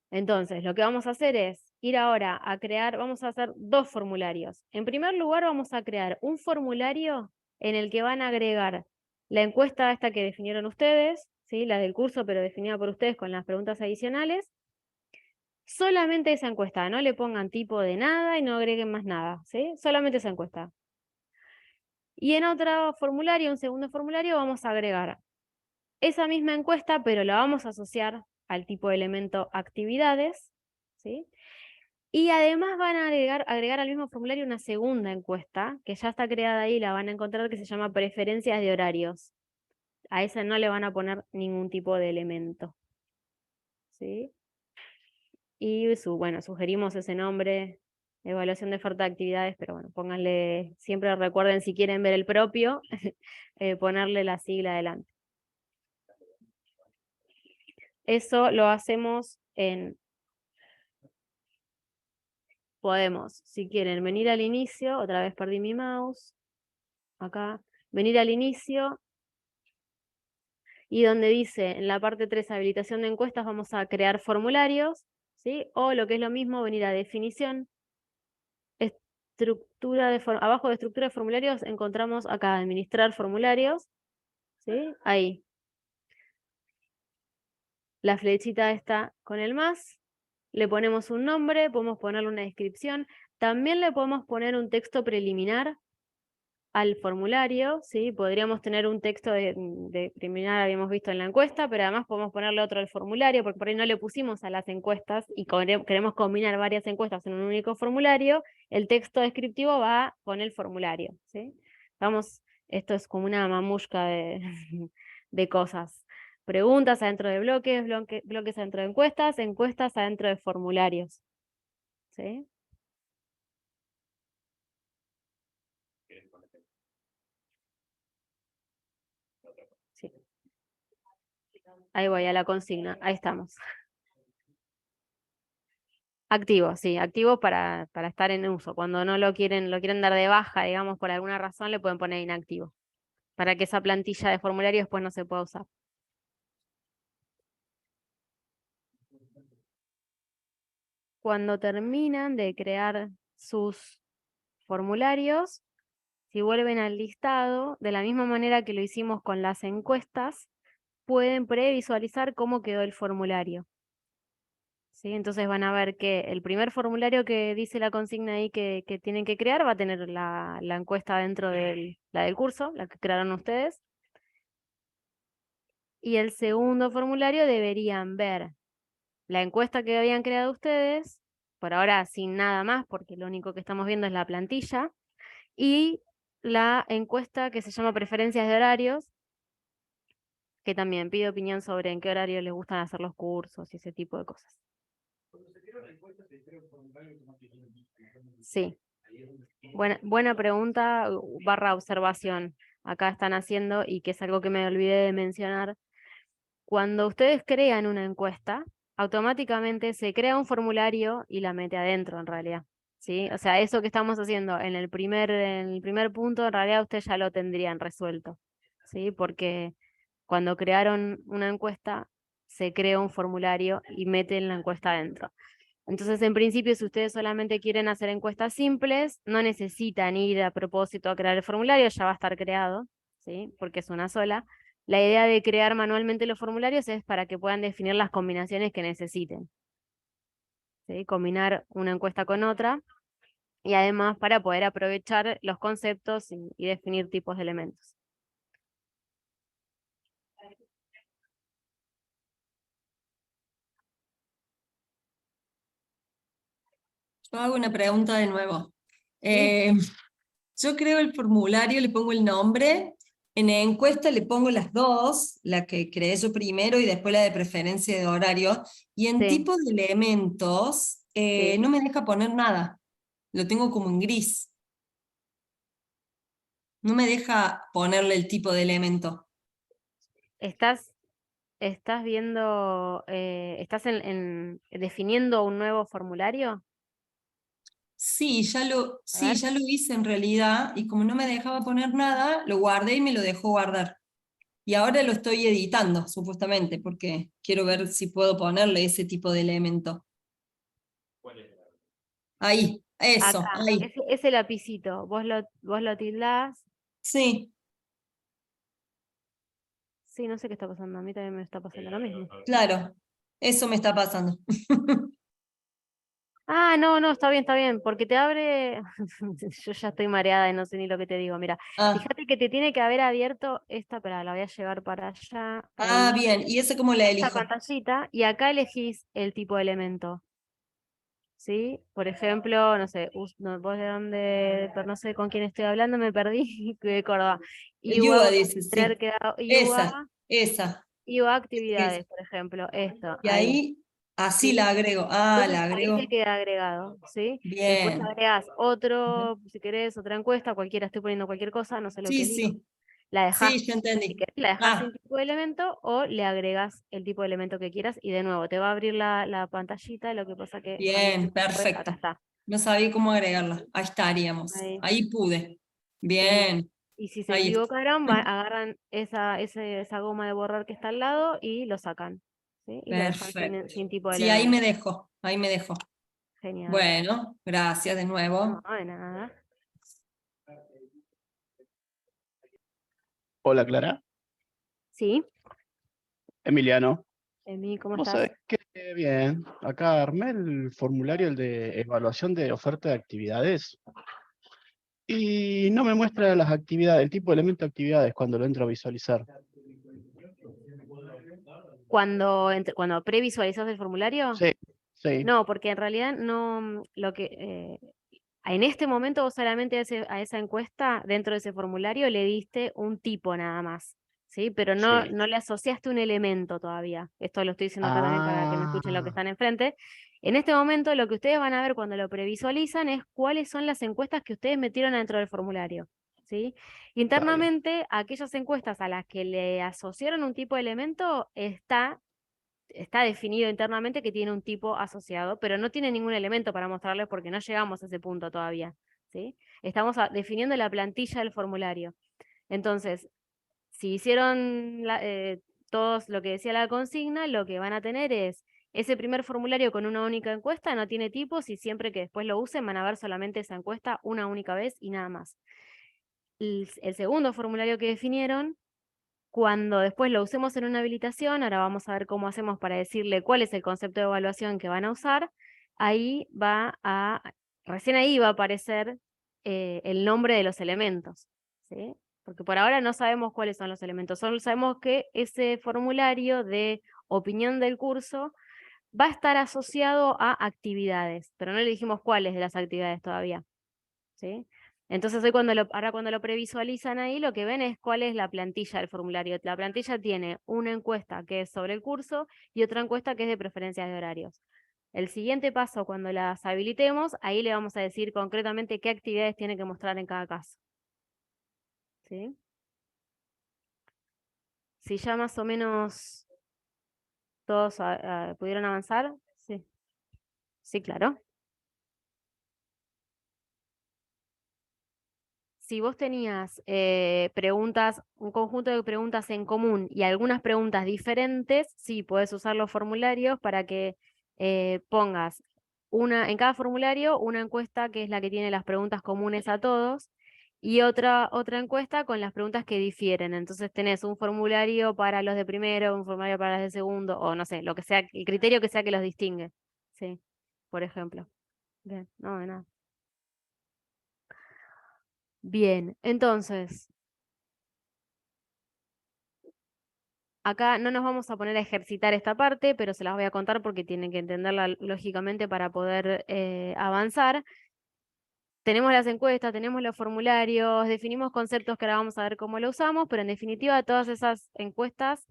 Entonces, lo que vamos a hacer es ir ahora a crear, vamos a hacer dos formularios. En primer lugar, vamos a crear un formulario en el que van a agregar la encuesta esta que definieron ustedes, ¿sí? La del curso, pero definida por ustedes con las preguntas adicionales. Solamente esa encuesta, no le pongan tipo de nada y no agreguen más nada, ¿sí? Solamente esa encuesta. Y en otro formulario, un segundo formulario, vamos a agregar esa misma encuesta, pero la vamos a asociar al tipo de elemento actividades, ¿sí? Y además van a agregar al mismo formulario una segunda encuesta, que ya está creada ahí, la van a encontrar, que se llama preferencias de horarios. A esa no le van a poner ningún tipo de elemento, ¿sí? Y bueno, sugerimos ese nombre, evaluación de oferta de actividades, pero bueno, pónganle, siempre recuerden si quieren ver el propio, ponerle la sigla adelante. Eso lo hacemos podemos, si quieren, venir al inicio, otra vez perdí mi mouse, acá, venir al inicio, y donde dice en la parte 3, habilitación de encuestas, vamos a crear formularios, ¿sí? O lo que es lo mismo, venir a definición, abajo de estructura de formularios encontramos acá, administrar formularios, ¿sí? Ahí. La flechita está con el más, le ponemos un nombre, podemos ponerle una descripción, también le podemos poner un texto preliminar al formulario, ¿sí? Podríamos tener un texto de preliminar, habíamos visto en la encuesta, pero además podemos ponerle otro al formulario, porque por ahí no le pusimos a las encuestas y queremos combinar varias encuestas en un único formulario, el texto descriptivo va con el formulario, ¿sí? Vamos, esto es como una mamushka de cosas. Preguntas adentro de bloques, bloques adentro de encuestas, encuestas adentro de formularios, ¿sí? Ahí voy, a la consigna. Ahí estamos. Activo, sí, activo para estar en uso. Cuando no lo quieren dar de baja, digamos, por alguna razón, le pueden poner inactivo, para que esa plantilla de formulario después no se pueda usar. Cuando terminan de crear sus formularios, si vuelven al listado, de la misma manera que lo hicimos con las encuestas, pueden previsualizar cómo quedó el formulario. ¿Sí? Entonces van a ver que el primer formulario que dice la consigna ahí que tienen que crear va a tener la encuesta dentro de la del curso, la que crearon ustedes. Y el segundo formulario deberían ver la encuesta que habían creado ustedes, por ahora sin nada más, porque lo único que estamos viendo es la plantilla, y la encuesta que se llama preferencias de horarios, que también pide opinión sobre en qué horario les gustan hacer los cursos y ese tipo de cosas. Sí. Buena pregunta / observación. Acá están haciendo, y que es algo que me olvidé de mencionar. Cuando ustedes crean una encuesta, automáticamente se crea un formulario y la mete adentro en realidad. ¿Sí? O sea, eso que estamos haciendo en el primer punto, en realidad ustedes ya lo tendrían resuelto. ¿Sí? Porque cuando crearon una encuesta, se crea un formulario y meten la encuesta adentro. Entonces, en principio, si ustedes solamente quieren hacer encuestas simples, no necesitan ir a propósito a crear el formulario, ya va a estar creado, ¿sí? Porque es una sola. La idea de crear manualmente los formularios es para que puedan definir las combinaciones que necesiten, ¿sí? Combinar una encuesta con otra, y además para poder aprovechar los conceptos y definir tipos de elementos. Yo hago una pregunta de nuevo. Sí. Yo creo el formulario, le pongo el nombre, en la encuesta le pongo las dos, la que creé yo primero y después la de preferencia de horario, y en Sí, tipo de elementos sí. no me deja poner nada, lo tengo como en gris. No me deja ponerle el tipo de elemento. ¿Estás viendo, estás definiendo un nuevo formulario? Sí, A ver. ya lo hice en realidad, y como no me dejaba poner nada, lo guardé y me lo dejó guardar. Y ahora lo estoy editando, supuestamente, porque quiero ver si puedo ponerle ese tipo de elemento. Ahí, eso, Acá, ahí. ese lapicito, vos lo tildás. Sí, Sí, no sé qué está pasando, a mí también me está pasando lo mismo. claro, eso me está pasando. Ah, no, está bien, porque te abre. Yo ya estoy mareada y no sé ni lo que te digo. Mira, Ah, fíjate que te tiene que haber abierto esta, pero la voy a llevar para allá, ahí, bien, ¿y ese cómo la esta elijo? pantallita, y acá elegís el tipo de elemento. ¿Sí? Por ejemplo, no sé, vos de dónde, pero no sé con quién estoy hablando, me perdí de Córdoba. IUA Yuba voy dice, a tener sí. que dar Esa, esa, IUA esa. actividades, por ejemplo, esto, Y ahí. ahí, así ¿Sí? la agrego. Ah, Entonces la ahí te agrego. queda agregado, ¿sí? Después Bien. agregas otro, si querés, otra encuesta, cualquiera, estoy poniendo cualquier cosa, no sé lo que Sí, elijo. sí, La sí, dejás, yo si entendí. querés, la dejás sin Ah, tipo de elemento o le agregas el tipo de elemento que quieras, y de nuevo te va a abrir la pantallita, lo que pasa que a mí bien, acá perfecto. está. No sabía cómo agregarla. Ahí estaríamos. Ahí. Ahí pude. Genial. Bien, Y si se ahí está. equivocaron, agarran esa goma de borrar que está al lado y lo sacan, ¿sí? Y lo dejan Perfecto. sin tipo de Sí, ahí me elemento. dejo, ahí me dejo. Genial. Bueno, gracias de No, nuevo. de nada. Hola Clara, Sí, Emiliano. Emi, ¿cómo Vos estás? sabés que bien, acá armé el formulario, el de evaluación de oferta de actividades, y no me muestra las actividades, el tipo de elemento de actividades cuando lo entro a visualizar. Cuando previsualizas el formulario, Sí, sí. no, porque en realidad no, en este momento vos solamente a esa encuesta, dentro de ese formulario, le diste un tipo nada más, ¿sí? Pero Sí. no le asociaste un elemento todavía. Esto lo estoy diciendo acá también para que me escuchen lo que Ah, están enfrente. En este momento lo que ustedes van a ver cuando lo previsualizan es cuáles son las encuestas que ustedes metieron dentro del formulario, ¿sí? Internamente, aquellas encuestas a las que le asociaron un tipo de elemento está definido internamente que tiene un tipo asociado, pero no tiene ningún elemento para mostrarles porque no llegamos a ese punto todavía, ¿sí? Estamos definiendo la plantilla del formulario. Entonces, si hicieron todos lo que decía la consigna, lo que van a tener es ese primer formulario con una única encuesta, no tiene tipos y siempre que después lo usen van a ver solamente esa encuesta una única vez y nada más. El segundo formulario que definieron, cuando después lo usemos en una habilitación, ahora vamos a ver cómo hacemos para decirle cuál es el concepto de evaluación que van a usar, recién ahí va a aparecer el nombre de los elementos, ¿sí? Porque por ahora no sabemos cuáles son los elementos, solo sabemos que ese formulario de opinión del curso va a estar asociado a actividades, pero no le dijimos cuáles de las actividades todavía, ¿sí? Entonces hoy ahora cuando lo previsualizan ahí, lo que ven es cuál es la plantilla del formulario. La plantilla tiene una encuesta que es sobre el curso y otra encuesta que es de preferencias de horarios. El siguiente paso, cuando las habilitemos, ahí le vamos a decir concretamente qué actividades tiene que mostrar en cada caso. ¿Sí? Si ya más o menos todos pudieron avanzar. Sí, sí, claro. Si vos tenías preguntas, un conjunto de preguntas en común y algunas preguntas diferentes, sí, podés usar los formularios para que pongas en cada formulario una encuesta que es la que tiene las preguntas comunes a todos y otra encuesta con las preguntas que difieren. Entonces tenés un formulario para los de primero, un formulario para los de segundo, o no sé, lo que sea, el criterio que sea que los distingue. Sí, por ejemplo. Bien, no, de nada. Bien, entonces, acá no nos vamos a poner a ejercitar esta parte, pero se las voy a contar porque tienen que entenderla lógicamente para poder avanzar. Tenemos las encuestas, tenemos los formularios, definimos conceptos que ahora vamos a ver cómo lo usamos, pero en definitiva todas esas encuestas,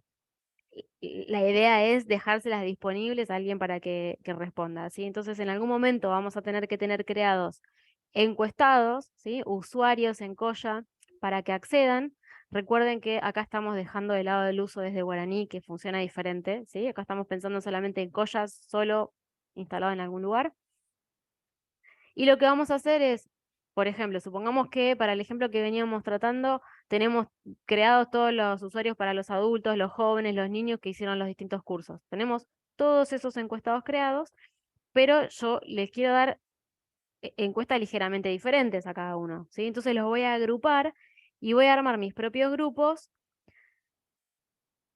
la idea es dejárselas disponibles a alguien para que responda, ¿sí? Entonces en algún momento vamos a tener que tener creados encuestados, ¿sí? Usuarios en Coya para que accedan. Recuerden que acá estamos dejando de lado el uso desde Guaraní, que funciona diferente, ¿sí? Acá estamos pensando solamente en Coya solo instalado en algún lugar. Y lo que vamos a hacer es, por ejemplo, supongamos que para el ejemplo que veníamos tratando, tenemos creados todos los usuarios para los adultos, los jóvenes, los niños que hicieron los distintos cursos. Tenemos todos esos encuestados creados, pero yo les quiero dar encuestas ligeramente diferentes a cada uno, ¿sí? Entonces los voy a agrupar y voy a armar mis propios grupos,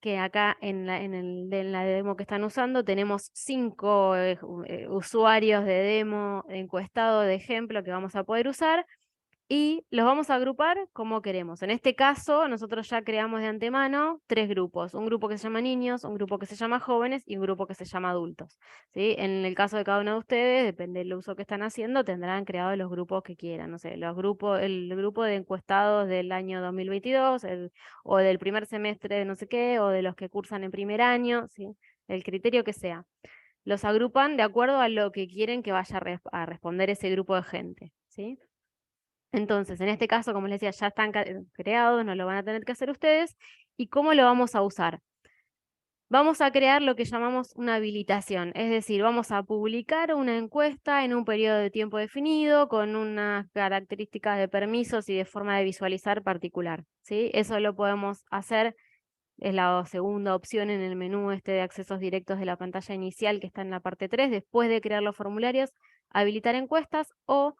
que acá en la demo que están usando tenemos 5 usuarios de demo encuestado de ejemplo que vamos a poder usar. Y los vamos a agrupar como queremos. En este caso, nosotros ya creamos de antemano 3 grupos. Un grupo que se llama niños, un grupo que se llama jóvenes y un grupo que se llama adultos, ¿sí? En el caso de cada uno de ustedes, depende del uso que están haciendo, tendrán creados los grupos que quieran. No sé, el grupo de encuestados del año 2022, o del primer semestre de no sé qué, o de los que cursan en primer año, ¿sí? El criterio que sea. Los agrupan de acuerdo a lo que quieren que vaya a responder ese grupo de gente, ¿sí? Entonces, en este caso, como les decía, ya están creados, no lo van a tener que hacer ustedes. ¿Y cómo lo vamos a usar? Vamos a crear lo que llamamos una habilitación, es decir, vamos a publicar una encuesta en un periodo de tiempo definido con unas características de permisos y de forma de visualizar particular, ¿sí? Eso lo podemos hacer, es la segunda opción en el menú este de accesos directos de la pantalla inicial que está en la parte 3, después de crear los formularios, habilitar encuestas, o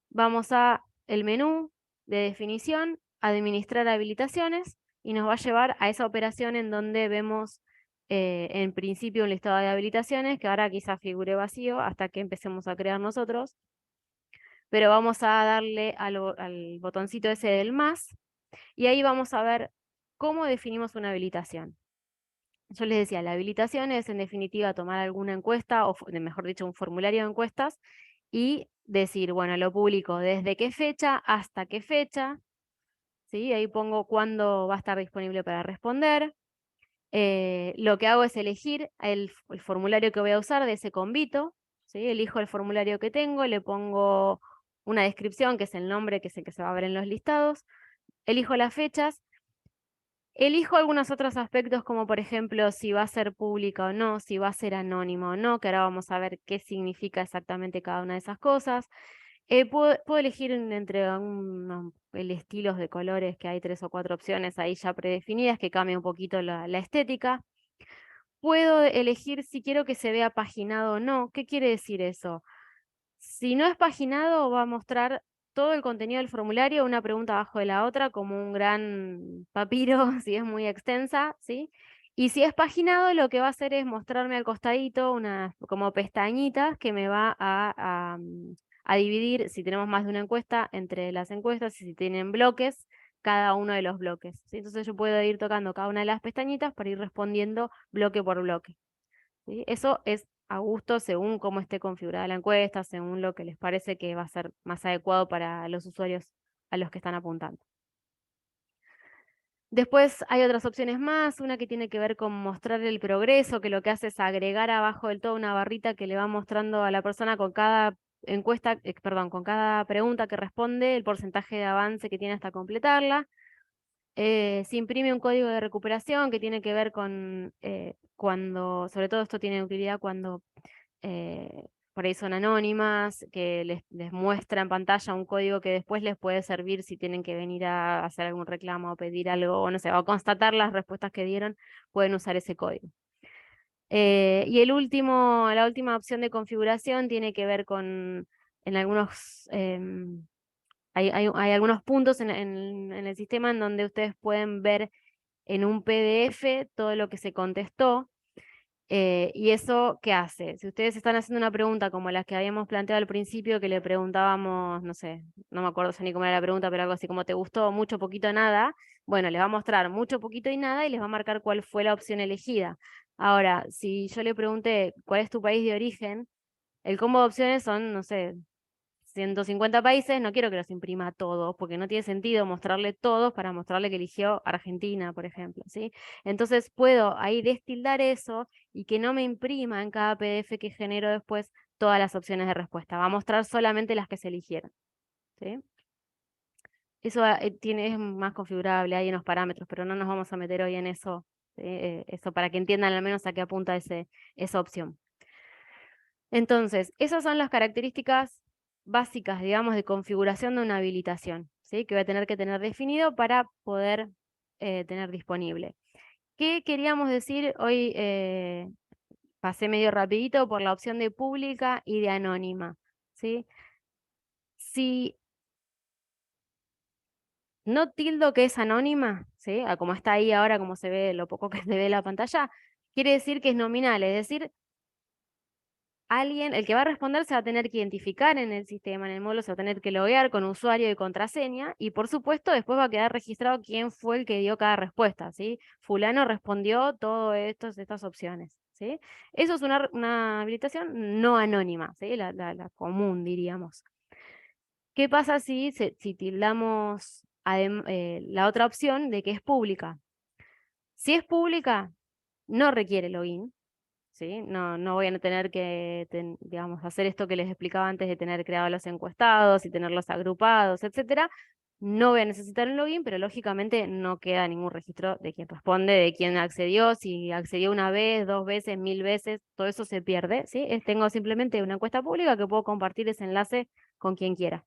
vamos a el menú de definición, administrar habilitaciones, y nos va a llevar a esa operación en donde vemos en principio un listado de habilitaciones, que ahora quizás figure vacío hasta que empecemos a crear nosotros, pero vamos a darle al botoncito ese del más, y ahí vamos a ver cómo definimos una habilitación. Yo les decía, la habilitación es en definitiva tomar alguna encuesta, o mejor dicho, un formulario de encuestas, y decir, bueno, lo publico desde qué fecha hasta qué fecha, ¿sí? Ahí pongo cuándo va a estar disponible para responder. Lo que hago es elegir el formulario que voy a usar de ese convito, ¿sí? Elijo el formulario que tengo, le pongo una descripción, que es el nombre que es el que se va a ver en los listados, elijo las fechas, elijo algunos otros aspectos como por ejemplo si va a ser pública o no, si va a ser anónima o no, que ahora vamos a ver qué significa exactamente cada una de esas cosas. Puedo elegir entre el estilos de colores, que hay 3 o 4 opciones ahí ya predefinidas, que cambia un poquito la estética. Puedo elegir si quiero que se vea paginado o no. ¿Qué quiere decir eso? Si no es paginado, va a mostrar todo el contenido del formulario, una pregunta abajo de la otra, como un gran papiro, si es muy extensa, ¿sí? Y si es paginado, lo que va a hacer es mostrarme al costadito unas como pestañitas que me va a dividir, si tenemos más de una encuesta, entre las encuestas, y si tienen bloques, cada uno de los bloques, ¿sí? Entonces yo puedo ir tocando cada una de las pestañitas para ir respondiendo bloque por bloque, ¿sí? Eso es a gusto según cómo esté configurada la encuesta, según lo que les parece que va a ser más adecuado para los usuarios a los que están apuntando. Después hay otras opciones más, una que tiene que ver con mostrar el progreso, que lo que hace es agregar abajo del todo una barrita que le va mostrando a la persona con cada encuesta, perdón, con cada pregunta que responde, el porcentaje de avance que tiene hasta completarla. Se imprime un código de recuperación que tiene que ver con cuando, sobre todo esto tiene utilidad cuando por ahí son anónimas, que les muestra en pantalla un código que después les puede servir si tienen que venir a hacer algún reclamo o pedir algo, o no sé, o a constatar las respuestas que dieron, pueden usar ese código. Y la última opción de configuración tiene que ver con, en algunos, hay algunos puntos en el sistema en donde ustedes pueden ver en un PDF todo lo que se contestó. ¿Y eso qué hace? Si ustedes están haciendo una pregunta como las que habíamos planteado al principio, que le preguntábamos, no sé, no me acuerdo ni cómo era la pregunta, pero algo así como ¿te gustó mucho, poquito, nada? Bueno, les va a mostrar mucho, poquito y nada y les va a marcar cuál fue la opción elegida. Ahora, si yo le pregunté cuál es tu país de origen, el combo de opciones son, no sé, 150 países, no quiero que los imprima a todos, porque no tiene sentido mostrarle todos para mostrarle que eligió Argentina, por ejemplo, ¿sí? Entonces puedo ahí destildar eso y que no me imprima en cada PDF que genero después todas las opciones de respuesta. Va a mostrar solamente las que se eligieron, ¿sí? Eso es más configurable, hay unos parámetros, pero no nos vamos a meter hoy en eso, ¿sí? Eso para que entiendan al menos a qué apunta esa opción. Entonces, esas son las características básicas, digamos, de configuración de una habilitación, ¿sí? Que voy a tener que tener definido para poder tener disponible. ¿Qué queríamos decir hoy? Pasé medio rapidito por la opción de pública y de anónima, ¿sí? Si no tildo que es anónima, ¿sí? Como está ahí ahora, como se ve, lo poco que se ve en la pantalla, quiere decir que es nominal, es decir, el que va a responder se va a tener que identificar en el sistema, en el módulo, se va a tener que loguear con usuario y contraseña, y por supuesto después va a quedar registrado quién fue el que dio cada respuesta, ¿sí? Fulano respondió todas estas opciones, ¿sí? Eso es una habilitación no anónima, ¿sí? La común, diríamos. ¿Qué pasa si tildamos la otra opción de que es pública? Si es pública, no requiere login, ¿sí? No voy a tener que, digamos, hacer esto que les explicaba antes de tener creados los encuestados y tenerlos agrupados, etcétera. No voy a necesitar un login, pero lógicamente no queda ningún registro de quién responde, de quién accedió, si accedió una vez, 2 veces, 1000 veces, todo eso se pierde, ¿sí? Tengo simplemente una encuesta pública que puedo compartir ese enlace con quien quiera.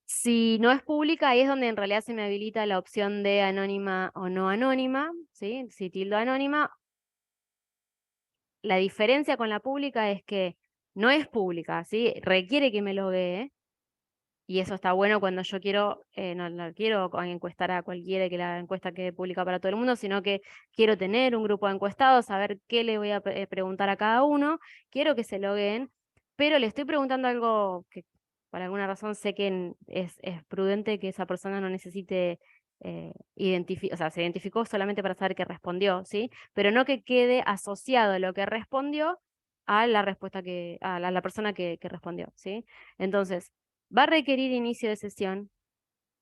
Si no es pública, ahí es donde en realidad se me habilita la opción de anónima o no anónima, ¿sí? Si tildo anónima, la diferencia con la pública es que no es pública, ¿sí? Requiere que me loguee, y eso está bueno cuando yo quiero, no quiero encuestar a cualquiera que la encuesta quede pública para todo el mundo, sino que quiero tener un grupo de encuestados, saber qué le voy a preguntar a cada uno, quiero que se logueen, pero le estoy preguntando algo que por alguna razón sé que es prudente que esa persona no necesite o sea, se identificó solamente para saber que respondió, ¿sí? Pero no que quede asociado lo que respondió a la respuesta a la persona que respondió, ¿sí? Entonces, va a requerir inicio de sesión,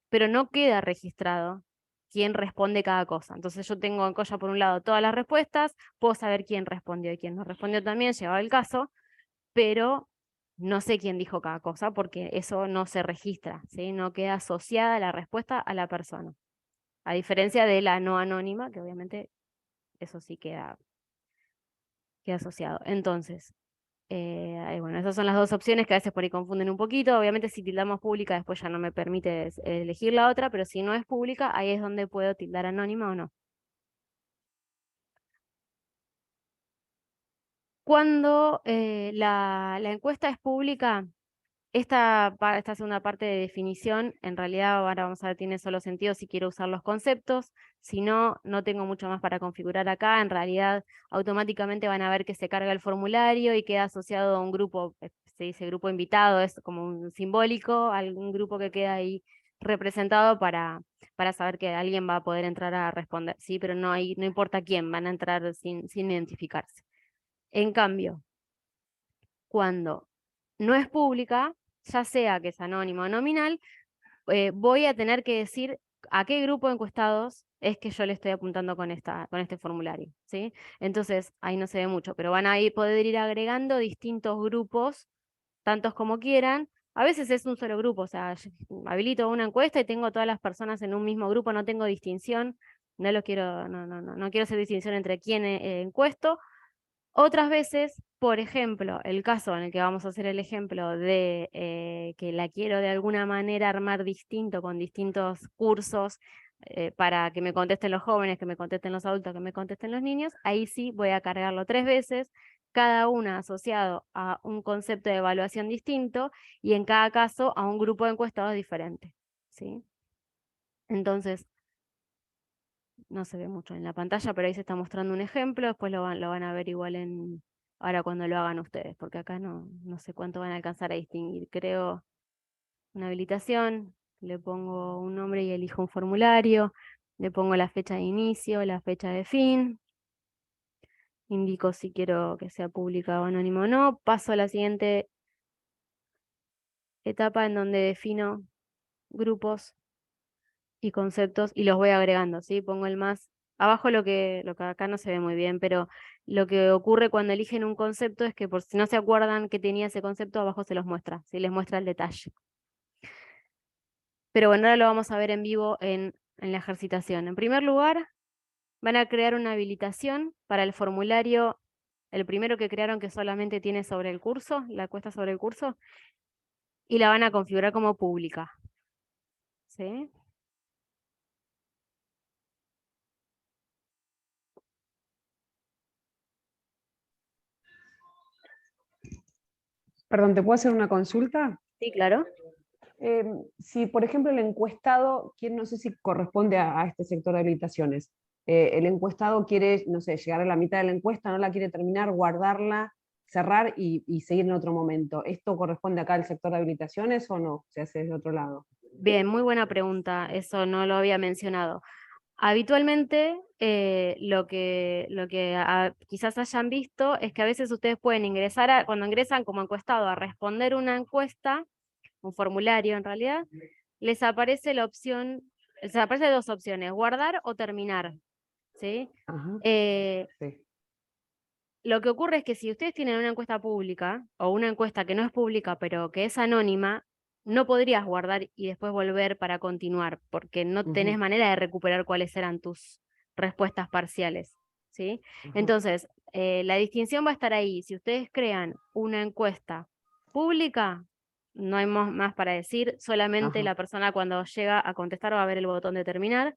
pero no queda registrado quién responde cada cosa. Entonces yo tengo en Coya por un lado todas las respuestas, puedo saber quién respondió y quién no respondió también, llevado el caso, pero no sé quién dijo cada cosa porque eso no se registra, ¿sí? No queda asociada la respuesta a la persona. A diferencia de la no anónima, que obviamente eso sí queda asociado. Entonces, bueno, esas son las dos opciones que a veces por ahí confunden un poquito. Obviamente si tildamos pública después ya no me permite elegir la otra, pero si no es pública, ahí es donde puedo tildar anónima o no. Cuando la encuesta es pública, esta segunda parte de definición, en realidad ahora vamos a ver, tiene solo sentido si quiero usar los conceptos, si no, no tengo mucho más para configurar acá, en realidad automáticamente van a ver que se carga el formulario y queda asociado a un grupo, se dice grupo invitado, es como un simbólico, algún grupo que queda ahí representado para saber que alguien va a poder entrar a responder, ¿sí? Pero no importa quién, van a entrar sin identificarse. En cambio, cuando no es pública, ya sea que es anónimo o nominal, voy a tener que decir a qué grupo de encuestados es que yo le estoy apuntando con este formulario, ¿sí? Entonces, ahí no se ve mucho, pero van a poder ir agregando distintos grupos, tantos como quieran. A veces es un solo grupo, o sea, habilito una encuesta y tengo todas las personas en un mismo grupo, no tengo distinción, no quiero hacer distinción entre quién encuesto. Otras veces, por ejemplo, el caso en el que vamos a hacer el ejemplo de que la quiero de alguna manera armar distinto, con distintos cursos, para que me contesten los jóvenes, que me contesten los adultos, que me contesten los niños, ahí sí voy a cargarlo 3 veces, cada una asociado a un concepto de evaluación distinto y en cada caso a un grupo de encuestados diferente, ¿sí? Entonces, no se ve mucho en la pantalla, pero ahí se está mostrando un ejemplo, después lo van a ver igual ahora cuando lo hagan ustedes, porque acá no sé cuánto van a alcanzar a distinguir. Creo una habilitación, le pongo un nombre y elijo un formulario, le pongo la fecha de inicio, la fecha de fin, indico si quiero que sea pública o anónimo o no, paso a la siguiente etapa en donde defino grupos y conceptos y los voy agregando, ¿sí? Pongo el más abajo lo que acá no se ve muy bien, pero lo que ocurre cuando eligen un concepto es que por si no se acuerdan que tenía ese concepto, abajo se los muestra, ¿sí? Les muestra el detalle. Pero bueno, ahora lo vamos a ver en vivo en la ejercitación. En primer lugar, van a crear una habilitación para el formulario, el primero que crearon que solamente tiene sobre el curso, la encuesta sobre el curso, y la van a configurar como pública, ¿sí? Perdón, ¿te puedo hacer una consulta? Sí, claro. Si, por ejemplo, el encuestado, no sé si corresponde a este sector de habilitaciones, el encuestado quiere, no sé, llegar a la mitad de la encuesta, no la quiere terminar, guardarla, cerrar y seguir en otro momento. ¿Esto corresponde acá al sector de habilitaciones o no? ¿Se hace desde otro lado? Bien, muy buena pregunta, eso no lo había mencionado. Habitualmente, lo que quizás hayan visto es que a veces ustedes pueden ingresar, cuando ingresan como encuestado a responder una encuesta, un formulario en realidad, les aparece les aparece 2 opciones, guardar o terminar, ¿sí? Ajá, sí. Lo que ocurre es que si ustedes tienen una encuesta pública o una encuesta que no es pública pero que es anónima, no podrías guardar y después volver para continuar, porque no tenés manera de recuperar cuáles eran tus respuestas parciales, ¿sí? Entonces, la distinción va a estar ahí. Si ustedes crean una encuesta pública, no hay más para decir, solamente la persona cuando llega a contestar va a ver el botón de terminar.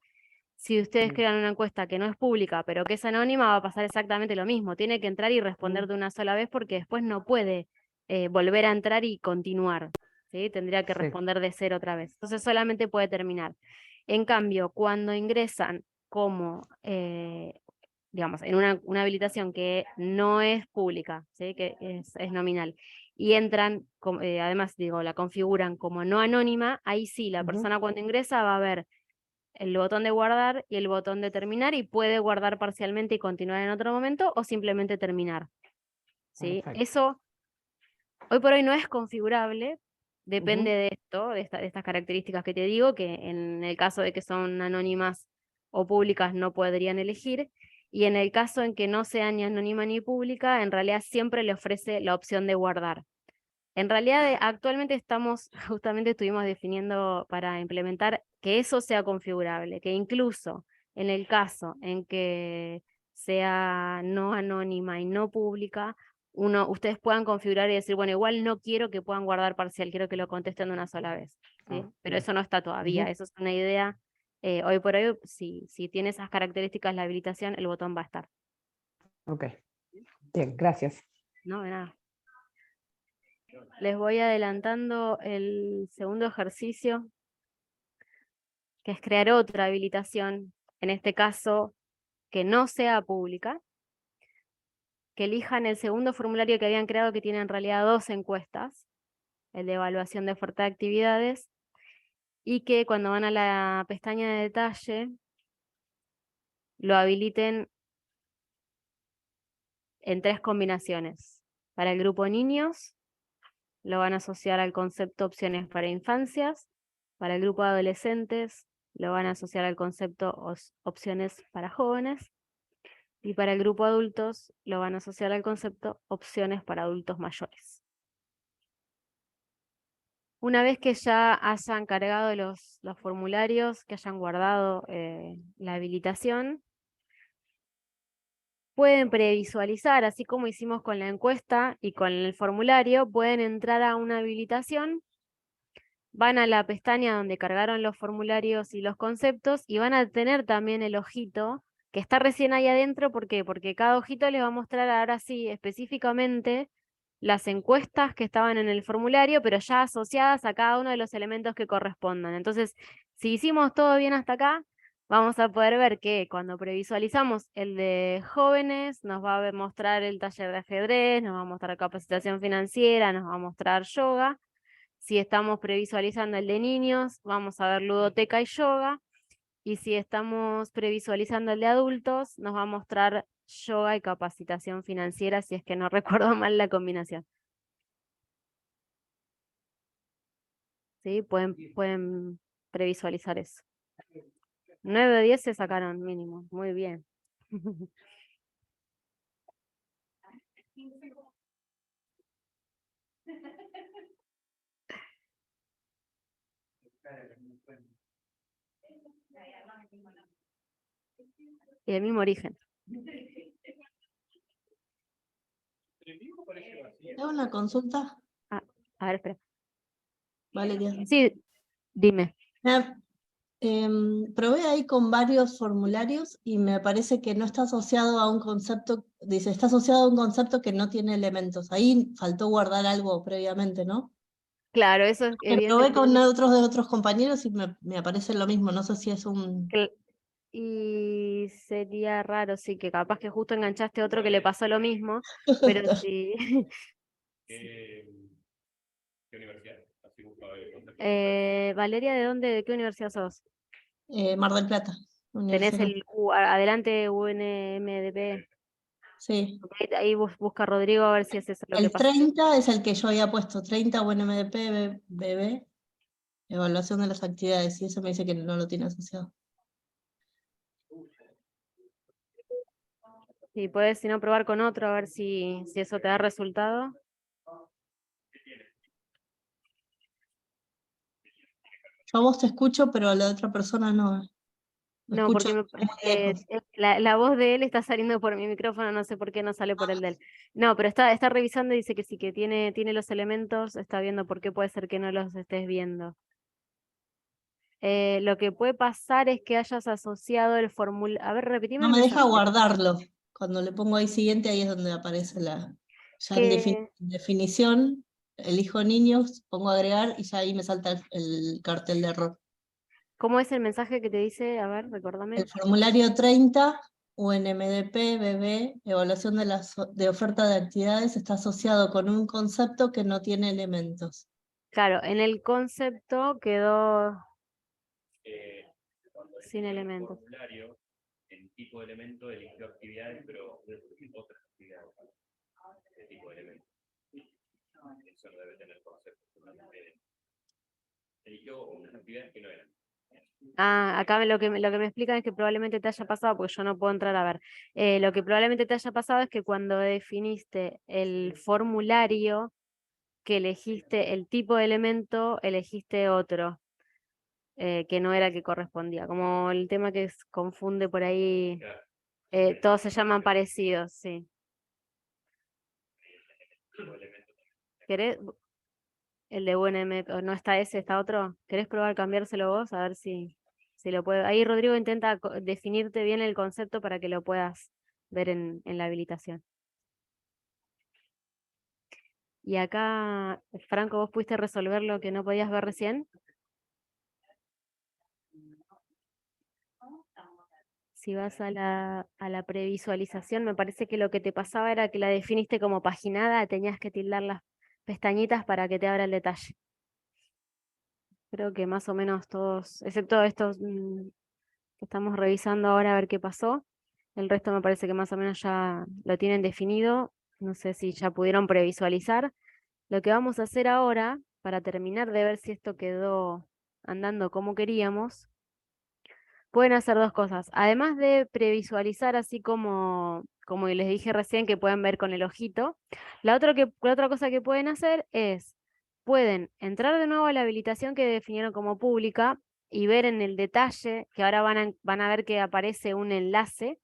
Si ustedes crean una encuesta que no es pública, pero que es anónima, va a pasar exactamente lo mismo. Tiene que entrar y responder de una sola vez porque después no puede volver a entrar y continuar, ¿sí? Tendría que responder de cero otra vez. Entonces solamente puede terminar. En cambio, cuando ingresan como, digamos, en una habilitación que no es pública, ¿sí? Que es nominal, y entran, además, digo, la configuran como no anónima, ahí sí, la persona cuando ingresa va a ver el botón de guardar y el botón de terminar y puede guardar parcialmente y continuar en otro momento o simplemente terminar, ¿sí? Perfecto. Eso hoy por hoy no es configurable, depende de esto, de estas características que te digo, que en el caso de que son anónimas o públicas no podrían elegir, y en el caso en que no sea ni anónima ni pública, en realidad siempre le ofrece la opción de guardar. En realidad, actualmente justamente estuvimos definiendo para implementar que eso sea configurable, que incluso en el caso en que sea no anónima y no pública, ustedes puedan configurar y decir, bueno, igual no quiero que puedan guardar parcial, quiero que lo contesten de una sola vez, ¿sí? Pero eso no está todavía, eso es una idea. Hoy por hoy, si tiene esas características la habilitación, el botón va a estar. Ok, bien, gracias. No, de nada. Les voy adelantando el segundo ejercicio, que es crear otra habilitación, en este caso que no sea pública, que elijan el segundo formulario que habían creado, que tiene en realidad 2 encuestas, el de evaluación de oferta de actividades, y que cuando van a la pestaña de detalle, lo habiliten en 3 combinaciones. Para el grupo niños, lo van a asociar al concepto opciones para infancias. Para el grupo de adolescentes, lo van a asociar al concepto opciones para jóvenes. Y para el grupo adultos, lo van a asociar al concepto opciones para adultos mayores. Una vez que ya hayan cargado los formularios, que hayan guardado la habilitación, pueden previsualizar, así como hicimos con la encuesta y con el formulario, pueden entrar a una habilitación, van a la pestaña donde cargaron los formularios y los conceptos y van a tener también el ojito que está recién ahí adentro. ¿Por qué? Porque cada ojito les va a mostrar ahora sí específicamente las encuestas que estaban en el formulario, pero ya asociadas a cada uno de los elementos que correspondan. Entonces, si hicimos todo bien hasta acá, vamos a poder ver que cuando previsualizamos el de jóvenes, nos va a mostrar el taller de ajedrez, nos va a mostrar capacitación financiera, nos va a mostrar yoga. Si estamos previsualizando el de niños, vamos a ver ludoteca y yoga. Y si estamos previsualizando el de adultos, nos va a mostrar yoga y capacitación financiera, si es que no recuerdo mal la combinación. ¿Sí? Pueden previsualizar eso. 9 o 10 se sacaron mínimo. Muy bien. Y del mismo origen. ¿Tengo una consulta? A ver, espera. Valeria. Sí, dime. Probé ahí con varios formularios y me parece que no está asociado a un concepto, dice, está asociado a un concepto que no tiene elementos. Ahí faltó guardar algo previamente, ¿no? Claro, eso es Que probé con evidentemente. otros compañeros y me aparece lo mismo, no sé si es un... Y sería raro, sí, que capaz que justo enganchaste otro que le pasó lo mismo, pero sí. ¿Qué universidad? Así busco el concepto. Valeria, ¿de qué universidad sos? Mar del Plata. Tenés Universidad. adelante UNMDP. Sí. Ahí busca Rodrigo a ver si es eso lo que El pasa. 30 es el que yo había puesto, 30 UNMDP, BB, evaluación de las actividades, y eso me dice que no lo tiene asociado. Sí, puedes, si no, probar con otro a ver si eso te da resultado. Yo a vos te escucho, pero a la otra persona no. Lo No, escucho porque muy lejos. la voz de él está saliendo por mi micrófono, no sé por qué no sale por el de él. No, pero está revisando y dice que sí, que tiene los elementos, está viendo por qué puede ser que no los estés viendo. Lo que puede pasar es que hayas asociado el formulario. A ver, repetime No el me deja mensaje. guardarlo. Cuando le pongo ahí siguiente, ahí es donde aparece ya en Que definición, elijo niños, pongo agregar y ya ahí me salta el cartel de error. ¿Cómo es el mensaje que te dice? A ver, recordame. El formulario 30, UNMDP, BB, evaluación de oferta de actividades, está asociado con un concepto que no tiene elementos. Claro, en el concepto quedó Cuando sin eligió el elementos. formulario, en tipo de elemento eligió actividades, pero otras actividades. ¿Qué tipo de elemento? Eso no debe tener concepto. Eligió unas actividades que no eran. Acá lo que me explican es que probablemente te haya pasado, porque yo no puedo entrar a ver. Lo que probablemente te haya pasado es que cuando definiste el formulario, que elegiste el tipo de elemento, elegiste otro, que no era el que correspondía. Como el tema que confunde por ahí, Claro. todos se llaman parecidos, sí. Tipo de elemento. ¿Querés? El de UNM, no está ese, está otro. ¿Querés probar cambiárselo vos? A ver si lo puede. Ahí Rodrigo intenta definirte bien el concepto para que lo puedas ver en la habilitación. Y acá, Franco, ¿vos pudiste resolver lo que no podías ver recién? Si vas a la previsualización, me parece que lo que te pasaba era que la definiste como paginada, tenías que tildar las pestañitas para que te abra el detalle. Creo que más o menos todos, excepto estos que estamos revisando ahora a ver qué pasó, el resto me parece que más o menos ya lo tienen definido. No sé si ya pudieron previsualizar. Lo que vamos a hacer ahora, para terminar de ver si esto quedó andando como queríamos, pueden hacer dos cosas. Además de previsualizar así como les dije recién que pueden ver con el ojito, la otra cosa que pueden hacer es, pueden entrar de nuevo a la habilitación que definieron como pública y ver en el detalle, que ahora van a ver que aparece un enlace,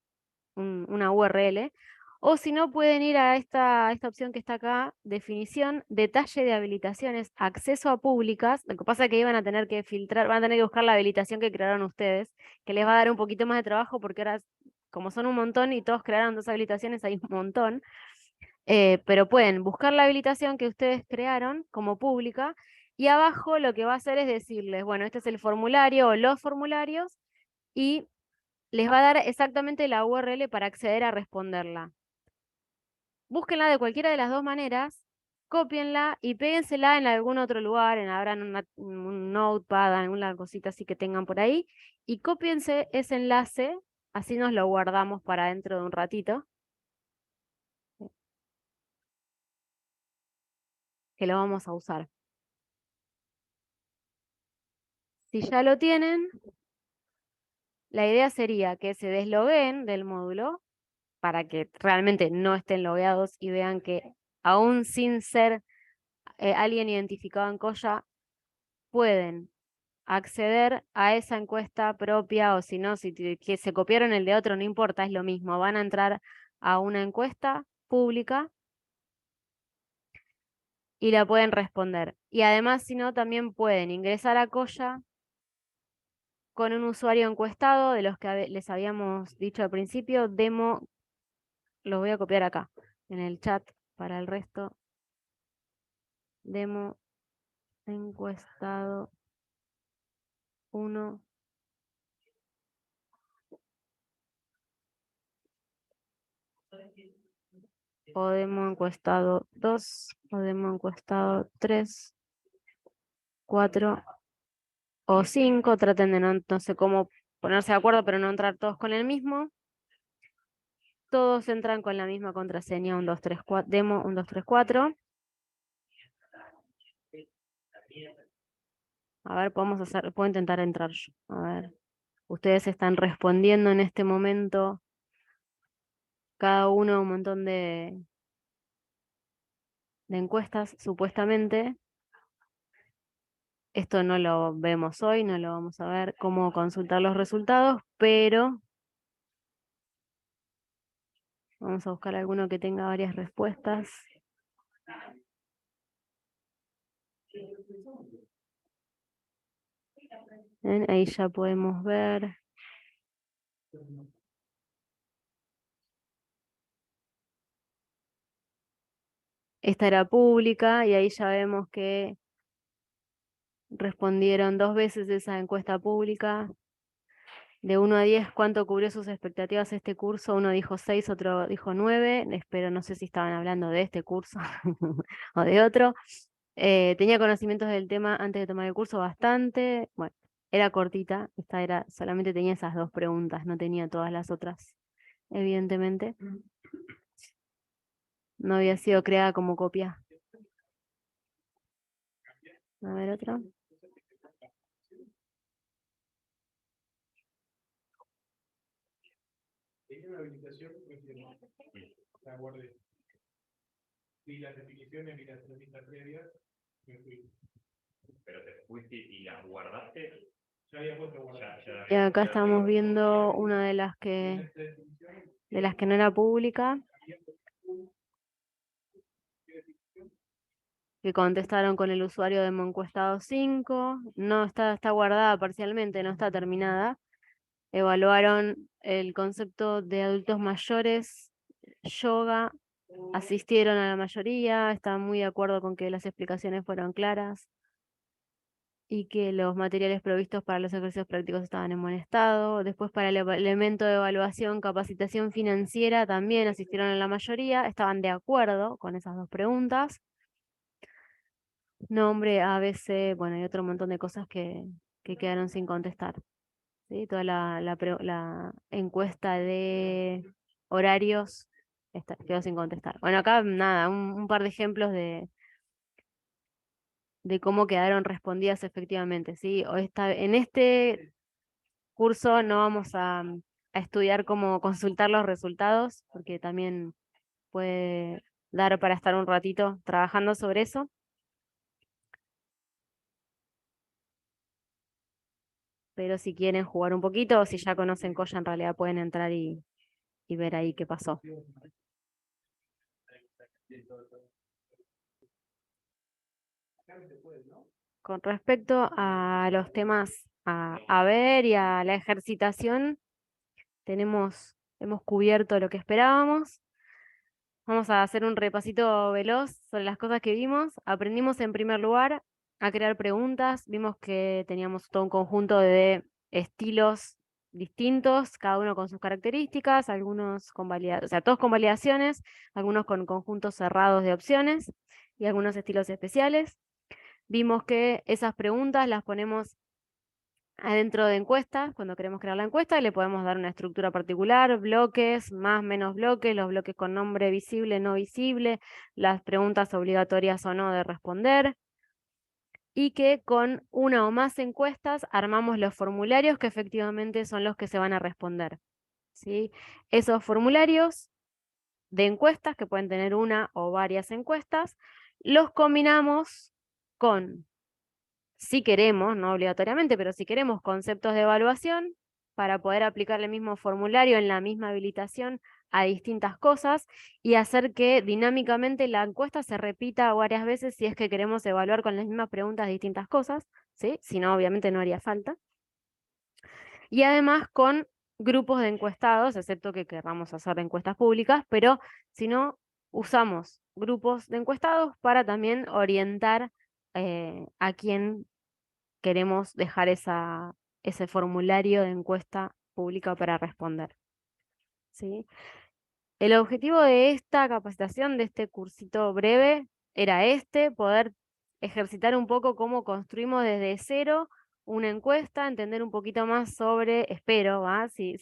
una URL, o si no pueden ir a esta opción que está acá, definición, detalle de habilitaciones, acceso a públicas. Lo que pasa es que iban a tener que filtrar, van a tener que buscar la habilitación que crearon ustedes, que les va a dar un poquito más de trabajo porque ahora, como son un montón y todos crearon dos habilitaciones, hay un montón. Pero pueden buscar la habilitación que ustedes crearon como pública y abajo lo que va a hacer es decirles, bueno, este es el formulario o los formularios y les va a dar exactamente la URL para acceder a responderla. Búsquenla de cualquiera de las dos maneras, cópienla y péguensela en algún otro lugar, abran un notepad, alguna cosita así que tengan por ahí, y cópiense ese enlace, así nos lo guardamos para dentro de un ratito, que lo vamos a usar. Si ya lo tienen, la idea sería que se deslogueen del módulo para que realmente no estén logueados y vean que aún sin ser alguien identificado en Coya, pueden acceder a esa encuesta propia o si no, que se copiaron el de otro, no importa, es lo mismo. Van a entrar a una encuesta pública y la pueden responder. Y además, si no, también pueden ingresar a Coya con un usuario encuestado de los que les habíamos dicho al principio, demo, los voy a copiar acá en el chat para el resto. Demo encuestado 1. O demo encuestado 2, o demo encuestado 3, 4 o 5. Traten de no sé cómo ponerse de acuerdo, pero no entrar todos con el mismo. Todos entran con la misma contraseña, 1, 2, 3, 4, demo 1, 2, 3, 4. A ver, puedo intentar entrar yo. A ver, ustedes están respondiendo en este momento, cada uno un montón de encuestas, supuestamente. Esto no lo vemos hoy, no lo vamos a ver cómo consultar los resultados, pero vamos a buscar alguno que tenga varias respuestas. Bien, ahí ya podemos ver. Esta era pública y ahí ya vemos que respondieron 2 veces esa encuesta pública. De 1 a 10, ¿cuánto cubrió sus expectativas este curso? Uno dijo 6, otro dijo 9. Espero, no sé si estaban hablando de este curso o de otro. Tenía conocimientos del tema antes de tomar el curso bastante. Bueno, era cortita. Esta era, solamente tenía esas 2 preguntas, no tenía todas las otras, evidentemente. No había sido creada como copia. A ver, otra. ¿Tiene una habilitación? La guardé. vi las definiciones, vi las preguntas previas, me fui. Pero te fuiste y las guardaste. Ya había puesto guardar. Y acá estamos viendo una de las que no era pública, que contestaron con el usuario de Moncuestado 5, no está guardada parcialmente, no está terminada. Evaluaron el concepto de adultos mayores, yoga, asistieron a la mayoría, estaban muy de acuerdo con que las explicaciones fueron claras y que los materiales provistos para los ejercicios prácticos estaban en buen estado. Después, para el elemento de evaluación, capacitación financiera, también asistieron a la mayoría, estaban de acuerdo con esas dos preguntas. Nombre, ABC, bueno, y otro montón de cosas que quedaron sin contestar. ¿Sí? Toda la encuesta de horarios quedó sin contestar. Bueno, acá nada, un par de ejemplos de cómo quedaron respondidas efectivamente, ¿sí? En este curso no vamos a estudiar cómo consultar los resultados, porque también puede dar para estar un ratito trabajando sobre eso. Pero si quieren jugar un poquito, o si ya conocen Coya, en realidad pueden entrar y ver ahí qué pasó. Con respecto a los temas a ver y a la ejercitación, hemos cubierto lo que esperábamos. Vamos a hacer un repasito veloz sobre las cosas que vimos. Aprendimos en primer lugar a crear preguntas. Vimos que teníamos todo un conjunto de estilos distintos, cada uno con sus características, algunos con validaciones, o sea, todos con validaciones, algunos con conjuntos cerrados de opciones y algunos estilos especiales. Vimos que esas preguntas las ponemos adentro de encuestas, cuando queremos crear la encuesta, le podemos dar una estructura particular, bloques, más, menos bloques, los bloques con nombre visible, no visible, las preguntas obligatorias o no de responder, y que con una o más encuestas armamos los formularios que efectivamente son los que se van a responder, ¿sí? Esos formularios de encuestas, que pueden tener una o varias encuestas, los combinamos con, si queremos, no obligatoriamente, pero si queremos conceptos de evaluación para poder aplicar el mismo formulario en la misma habilitación a distintas cosas y hacer que dinámicamente la encuesta se repita varias veces si es que queremos evaluar con las mismas preguntas distintas cosas, ¿sí? Si no, obviamente no haría falta. Y además con grupos de encuestados, excepto que queramos hacer encuestas públicas, pero si no, usamos grupos de encuestados para también orientar a quién queremos dejar ese formulario de encuesta pública para responder, ¿sí? El objetivo de esta capacitación, de este cursito breve, era poder ejercitar un poco cómo construimos desde cero una encuesta, entender un poquito más sobre, espero, si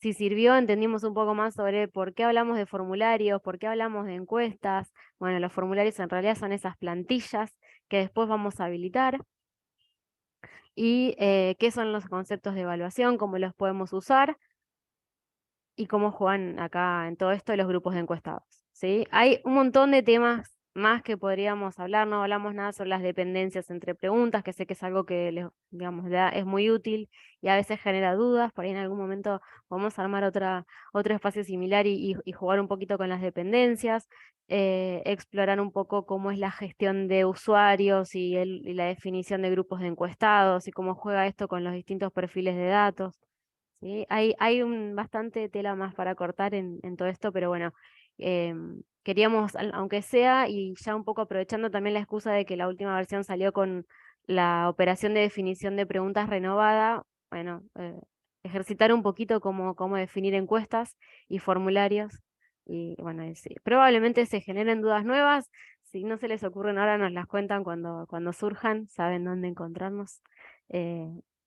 sirvió, entendimos un poco más sobre por qué hablamos de formularios, por qué hablamos de encuestas. Bueno, los formularios en realidad son esas plantillas que después vamos a habilitar. Y qué son los conceptos de evaluación, cómo los podemos usar y cómo juegan acá en todo esto los grupos de encuestados, ¿sí? Hay un montón de temas más que podríamos hablar, no hablamos nada sobre las dependencias entre preguntas, que sé que es algo que digamos, es muy útil y a veces genera dudas, por ahí en algún momento vamos a armar otro espacio similar y jugar un poquito con las dependencias, explorar un poco cómo es la gestión de usuarios y la definición de grupos de encuestados y cómo juega esto con los distintos perfiles de datos. ¿Sí? Hay bastante tela más para cortar en todo esto, pero bueno, queríamos, aunque sea, y ya un poco aprovechando también la excusa de que la última versión salió con la operación de definición de preguntas renovada, bueno, ejercitar un poquito cómo definir encuestas y formularios, y bueno, probablemente se generen dudas nuevas. Si no se les ocurren ahora, nos las cuentan cuando surjan, saben dónde encontrarnos.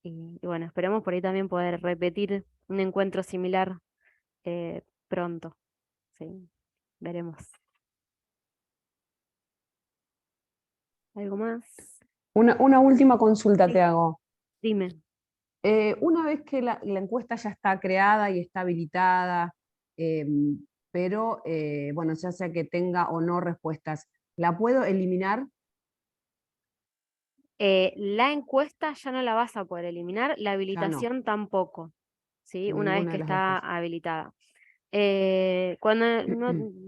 Y bueno, esperemos por ahí también poder repetir un encuentro similar pronto. Sí, veremos. ¿Algo más? Una última consulta Sí. te hago. Dime. Una vez que la encuesta ya está creada y está habilitada, pero bueno, ya sea que tenga o no respuestas. ¿La puedo eliminar? La encuesta ya no la vas a poder eliminar, la Ya no, habilitación tampoco, ¿sí? Una vez ninguna que de las dos está cosas. habilitada.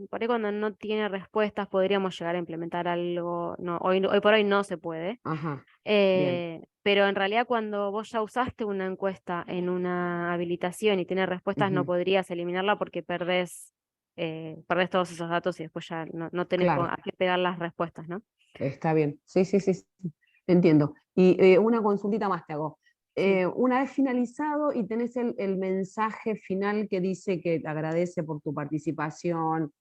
Por ahí cuando no tiene respuestas podríamos llegar a implementar algo, no, hoy por hoy no se puede, Ajá, bien. pero en realidad cuando vos ya usaste una encuesta en una habilitación y tiene respuestas no Ujú, podrías eliminarla porque perdés todos esos datos y después ya no tenés claro, a qué pegar las respuestas, ¿no? está bien. Sí, sí, sí, sí, entiendo. Y una consultita más te hago. Sí. Una vez finalizado y tenés el mensaje final que dice que te agradece por tu participación,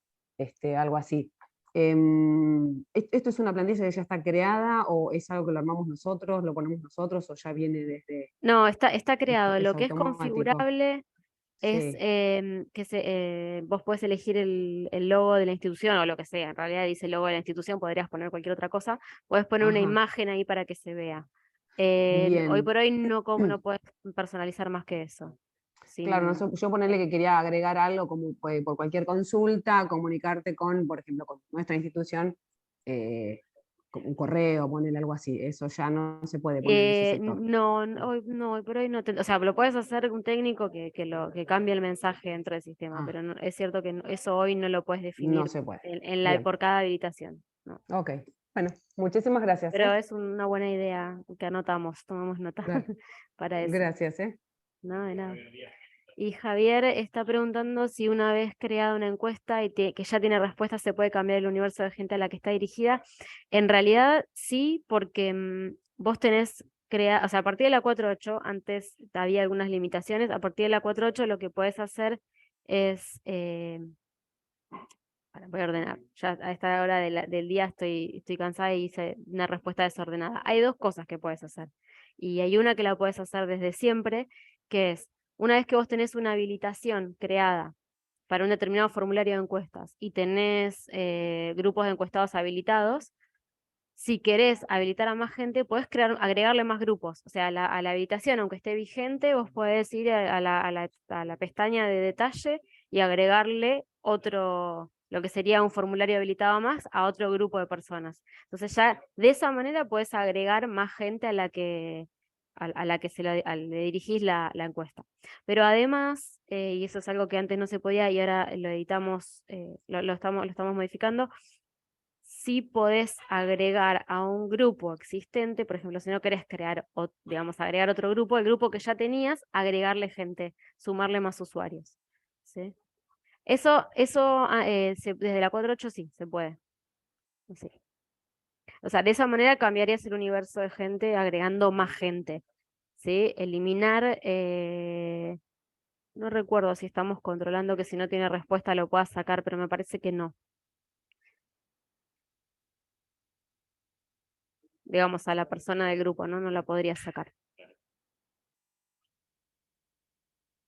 algo así. ¿Esto es una plantilla que ya está creada o es algo que lo armamos nosotros, lo ponemos nosotros o ya viene desde, No, está creado. es Lo que es automático? configurable es Sí, vos podés elegir el logo de la institución o lo que sea. En realidad dice logo de la institución, podrías poner cualquier otra cosa. Podés poner una ajá, imagen ahí para que se vea. Hoy bien. por hoy no podés personalizar más que eso. Claro, Sin, yo ponerle que quería agregar algo como por cualquier consulta, comunicarte con, por ejemplo, con nuestra institución, con un correo, ponerle algo así. Eso ya no se puede poner en ese sector. hoy por hoy no o sea, lo puedes hacer un técnico que cambie el mensaje dentro del sistema, Ah, pero es cierto que eso hoy no lo puedes no definir se puede. por Bien, cada habilitación. No. ok. Bueno, muchísimas gracias, Pero ¿eh? es una buena idea que tomamos nota Gra- para eso. Gracias, ¿eh? No, de nada. Y Javier está preguntando si una vez creada una encuesta y que ya tiene respuestas se puede cambiar el universo de gente a la que está dirigida. En realidad sí, porque vos tenés o sea, a partir de la 4.8, antes había algunas limitaciones, a partir de la 4.8 lo que puedes hacer es, voy a ordenar, ya a esta hora del día estoy cansada y hice una respuesta desordenada. Hay dos cosas que puedes hacer, y hay una que la puedes hacer desde siempre, que es, una vez que vos tenés una habilitación creada para un determinado formulario de encuestas y tenés grupos de encuestados habilitados, si querés habilitar a más gente, podés agregarle más grupos. O sea, a la habilitación, aunque esté vigente, vos podés ir a la pestaña de detalle y agregarle lo que sería un formulario habilitado más a otro grupo de personas. Entonces ya de esa manera podés agregar más gente a la que le dirigís la encuesta. Pero además, y eso es algo que antes no se podía y ahora lo editamos, lo estamos modificando, sí podés agregar a un grupo existente, por ejemplo, si no querés crear, digamos, agregar otro grupo, el grupo que ya tenías, agregarle gente, sumarle más usuarios. ¿Sí? Desde la 4.8 sí, se puede. Sí. O sea, de esa manera cambiarías el universo de gente agregando más gente. ¿Sí? Eliminar, no recuerdo si estamos controlando que si no tiene respuesta lo puedas sacar, pero me parece que no. Digamos, a la persona del grupo, ¿no? No la podrías sacar.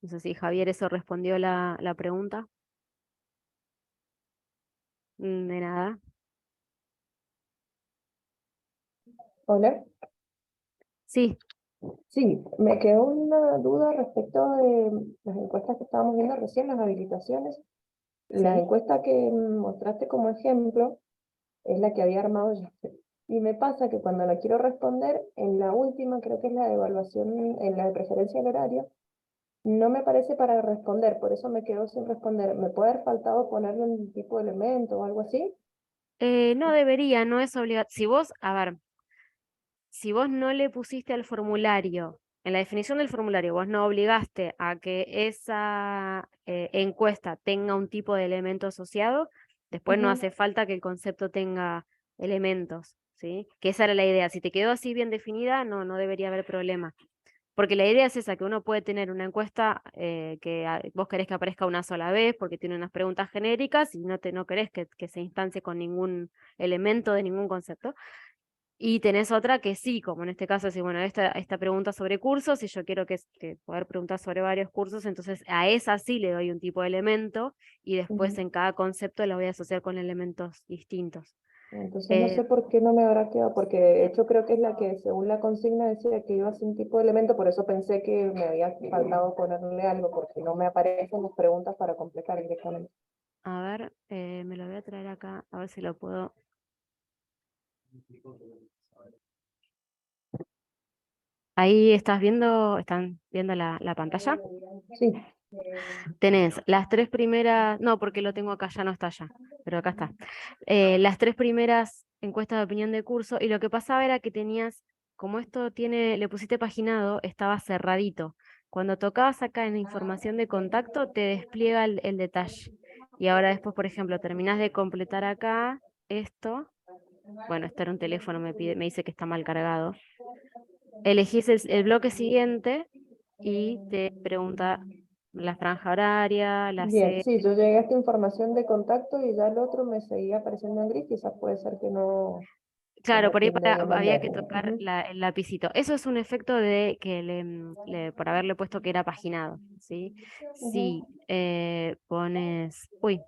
No sé si Javier eso respondió la pregunta. De nada. Hola. Sí, Sí, me quedó una duda respecto de las encuestas que estábamos viendo recién, las habilitaciones. La sí. encuesta que mostraste como ejemplo es la que había armado yo. Y me pasa que cuando la quiero responder, en la última, creo que es la de evaluación, en la de preferencia del horario, no me aparece para responder, por eso me quedo sin responder. ¿Me puede haber faltado ponerle un tipo de elemento o algo así? No debería, no es obligatorio. A ver, si vos no le pusiste al formulario, en la definición del formulario, vos no obligaste a que esa encuesta tenga un tipo de elemento asociado, después no Ujú. hace falta que el concepto tenga elementos, ¿sí? Que esa era la idea. Si te quedó así bien definida, no debería haber problema. Porque la idea es esa, que uno puede tener una encuesta vos querés que aparezca una sola vez porque tiene unas preguntas genéricas y no querés que se instancie con ningún elemento de ningún concepto. Y tenés otra que sí, como en este caso, si bueno, esta pregunta sobre cursos, y yo quiero que poder preguntar sobre varios cursos, entonces a esa sí le doy un tipo de elemento y después Ujú. en cada concepto la voy a asociar con elementos distintos. Entonces no Eh, sé por qué no me habrá quedado, porque de hecho creo que es la que según la consigna decía que iba a ser un tipo de elemento, por eso pensé que me había faltado ponerle algo, porque no me aparecen las preguntas para completar directamente. A ver, me lo voy a traer acá, a ver si lo puedo. Ahí están viendo la pantalla. Sí, Tenés las 3 primeras, no, porque lo tengo acá, ya no está allá, pero acá está. Las 3 primeras encuestas de opinión de curso, y lo que pasaba era que tenías, como esto le pusiste paginado, estaba cerradito. Cuando tocabas acá en información de contacto, te despliega el detalle. Y ahora después, por ejemplo, terminás de completar acá esto. Bueno, esto era un teléfono, me dice que está mal cargado. Elegís el bloque siguiente y te pregunta la franja horaria, la bien, sede. sí, yo llegué a esta información de contacto y ya el otro me seguía apareciendo en gris, quizás puede ser que no, Claro, por ahí fin de había mandar. que tocar Ujú. el lapicito. Eso es un efecto de que por haberle puesto que era paginado, ¿sí? Si pones... Uy,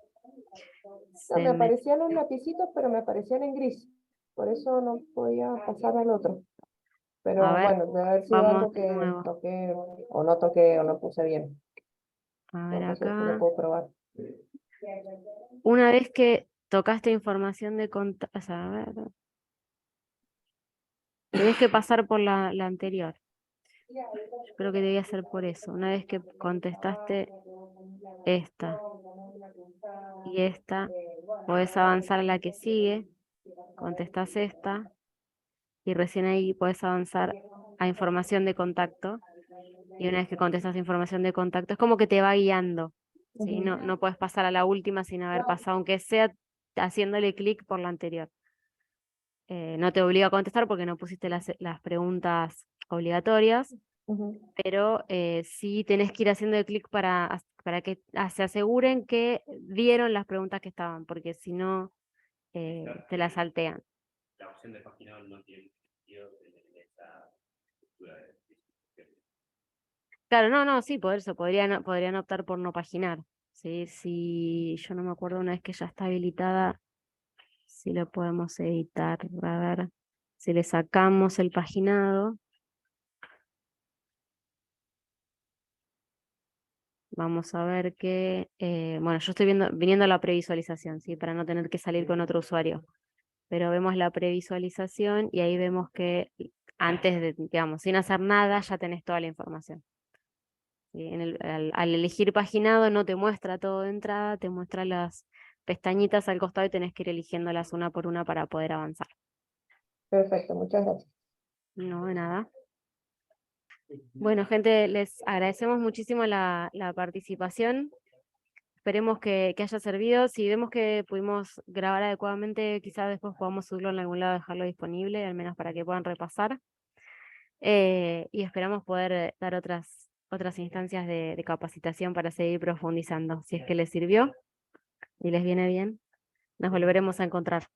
No, se me me... aparecían los lapicitos, pero me aparecían en gris. Por eso no podía pasar al otro. A Pero ver, bueno, debe haber sido vamos algo de que nuevo. toqué o no puse bien. A ver Entonces sí lo acá. puedo probar. Una vez que tocaste información de contacto... a ver, tenés que pasar por la anterior. Yo creo que debía ser por eso. Una vez que contestaste esta y esta, podés avanzar a la que sigue, contestás esta y recién ahí podés avanzar a información de contacto. Y una vez que contestas información de contacto, es como que te va guiando, ¿sí? Ujú. No puedes pasar a la última sin haber pasado, aunque sea haciéndole clic por la anterior. No te obliga a contestar porque no pusiste las preguntas obligatorias, Ujú. pero sí tenés que ir haciendo clic para que se aseguren que vieron las preguntas que estaban, porque si no, te las saltean. La opción de paginado no tiene sentido en esta estructura de Claro, no, sí, por eso podrían optar por no paginar. ¿Sí? Si yo no me acuerdo una vez que ya está habilitada, si lo podemos editar. A ver, si le sacamos el paginado, vamos a ver que, bueno, yo estoy viniendo a la previsualización, ¿sí? Para no tener que salir con otro usuario. Pero vemos la previsualización y ahí vemos que antes de, digamos, sin hacer nada, ya tenés toda la información. ¿Sí? Al elegir paginado no te muestra todo de entrada, te muestra las pestañitas al costado y tenés que ir eligiéndolas una por una para poder avanzar. Perfecto, muchas gracias. No, de nada. Bueno, gente, les agradecemos muchísimo la participación. Esperemos que haya servido. Si vemos que pudimos grabar adecuadamente, quizás después podamos subirlo en algún lado, dejarlo disponible, al menos para que puedan repasar. Y esperamos poder dar otras instancias de capacitación para seguir profundizando. Si es que les sirvió y les viene bien, nos volveremos a encontrar.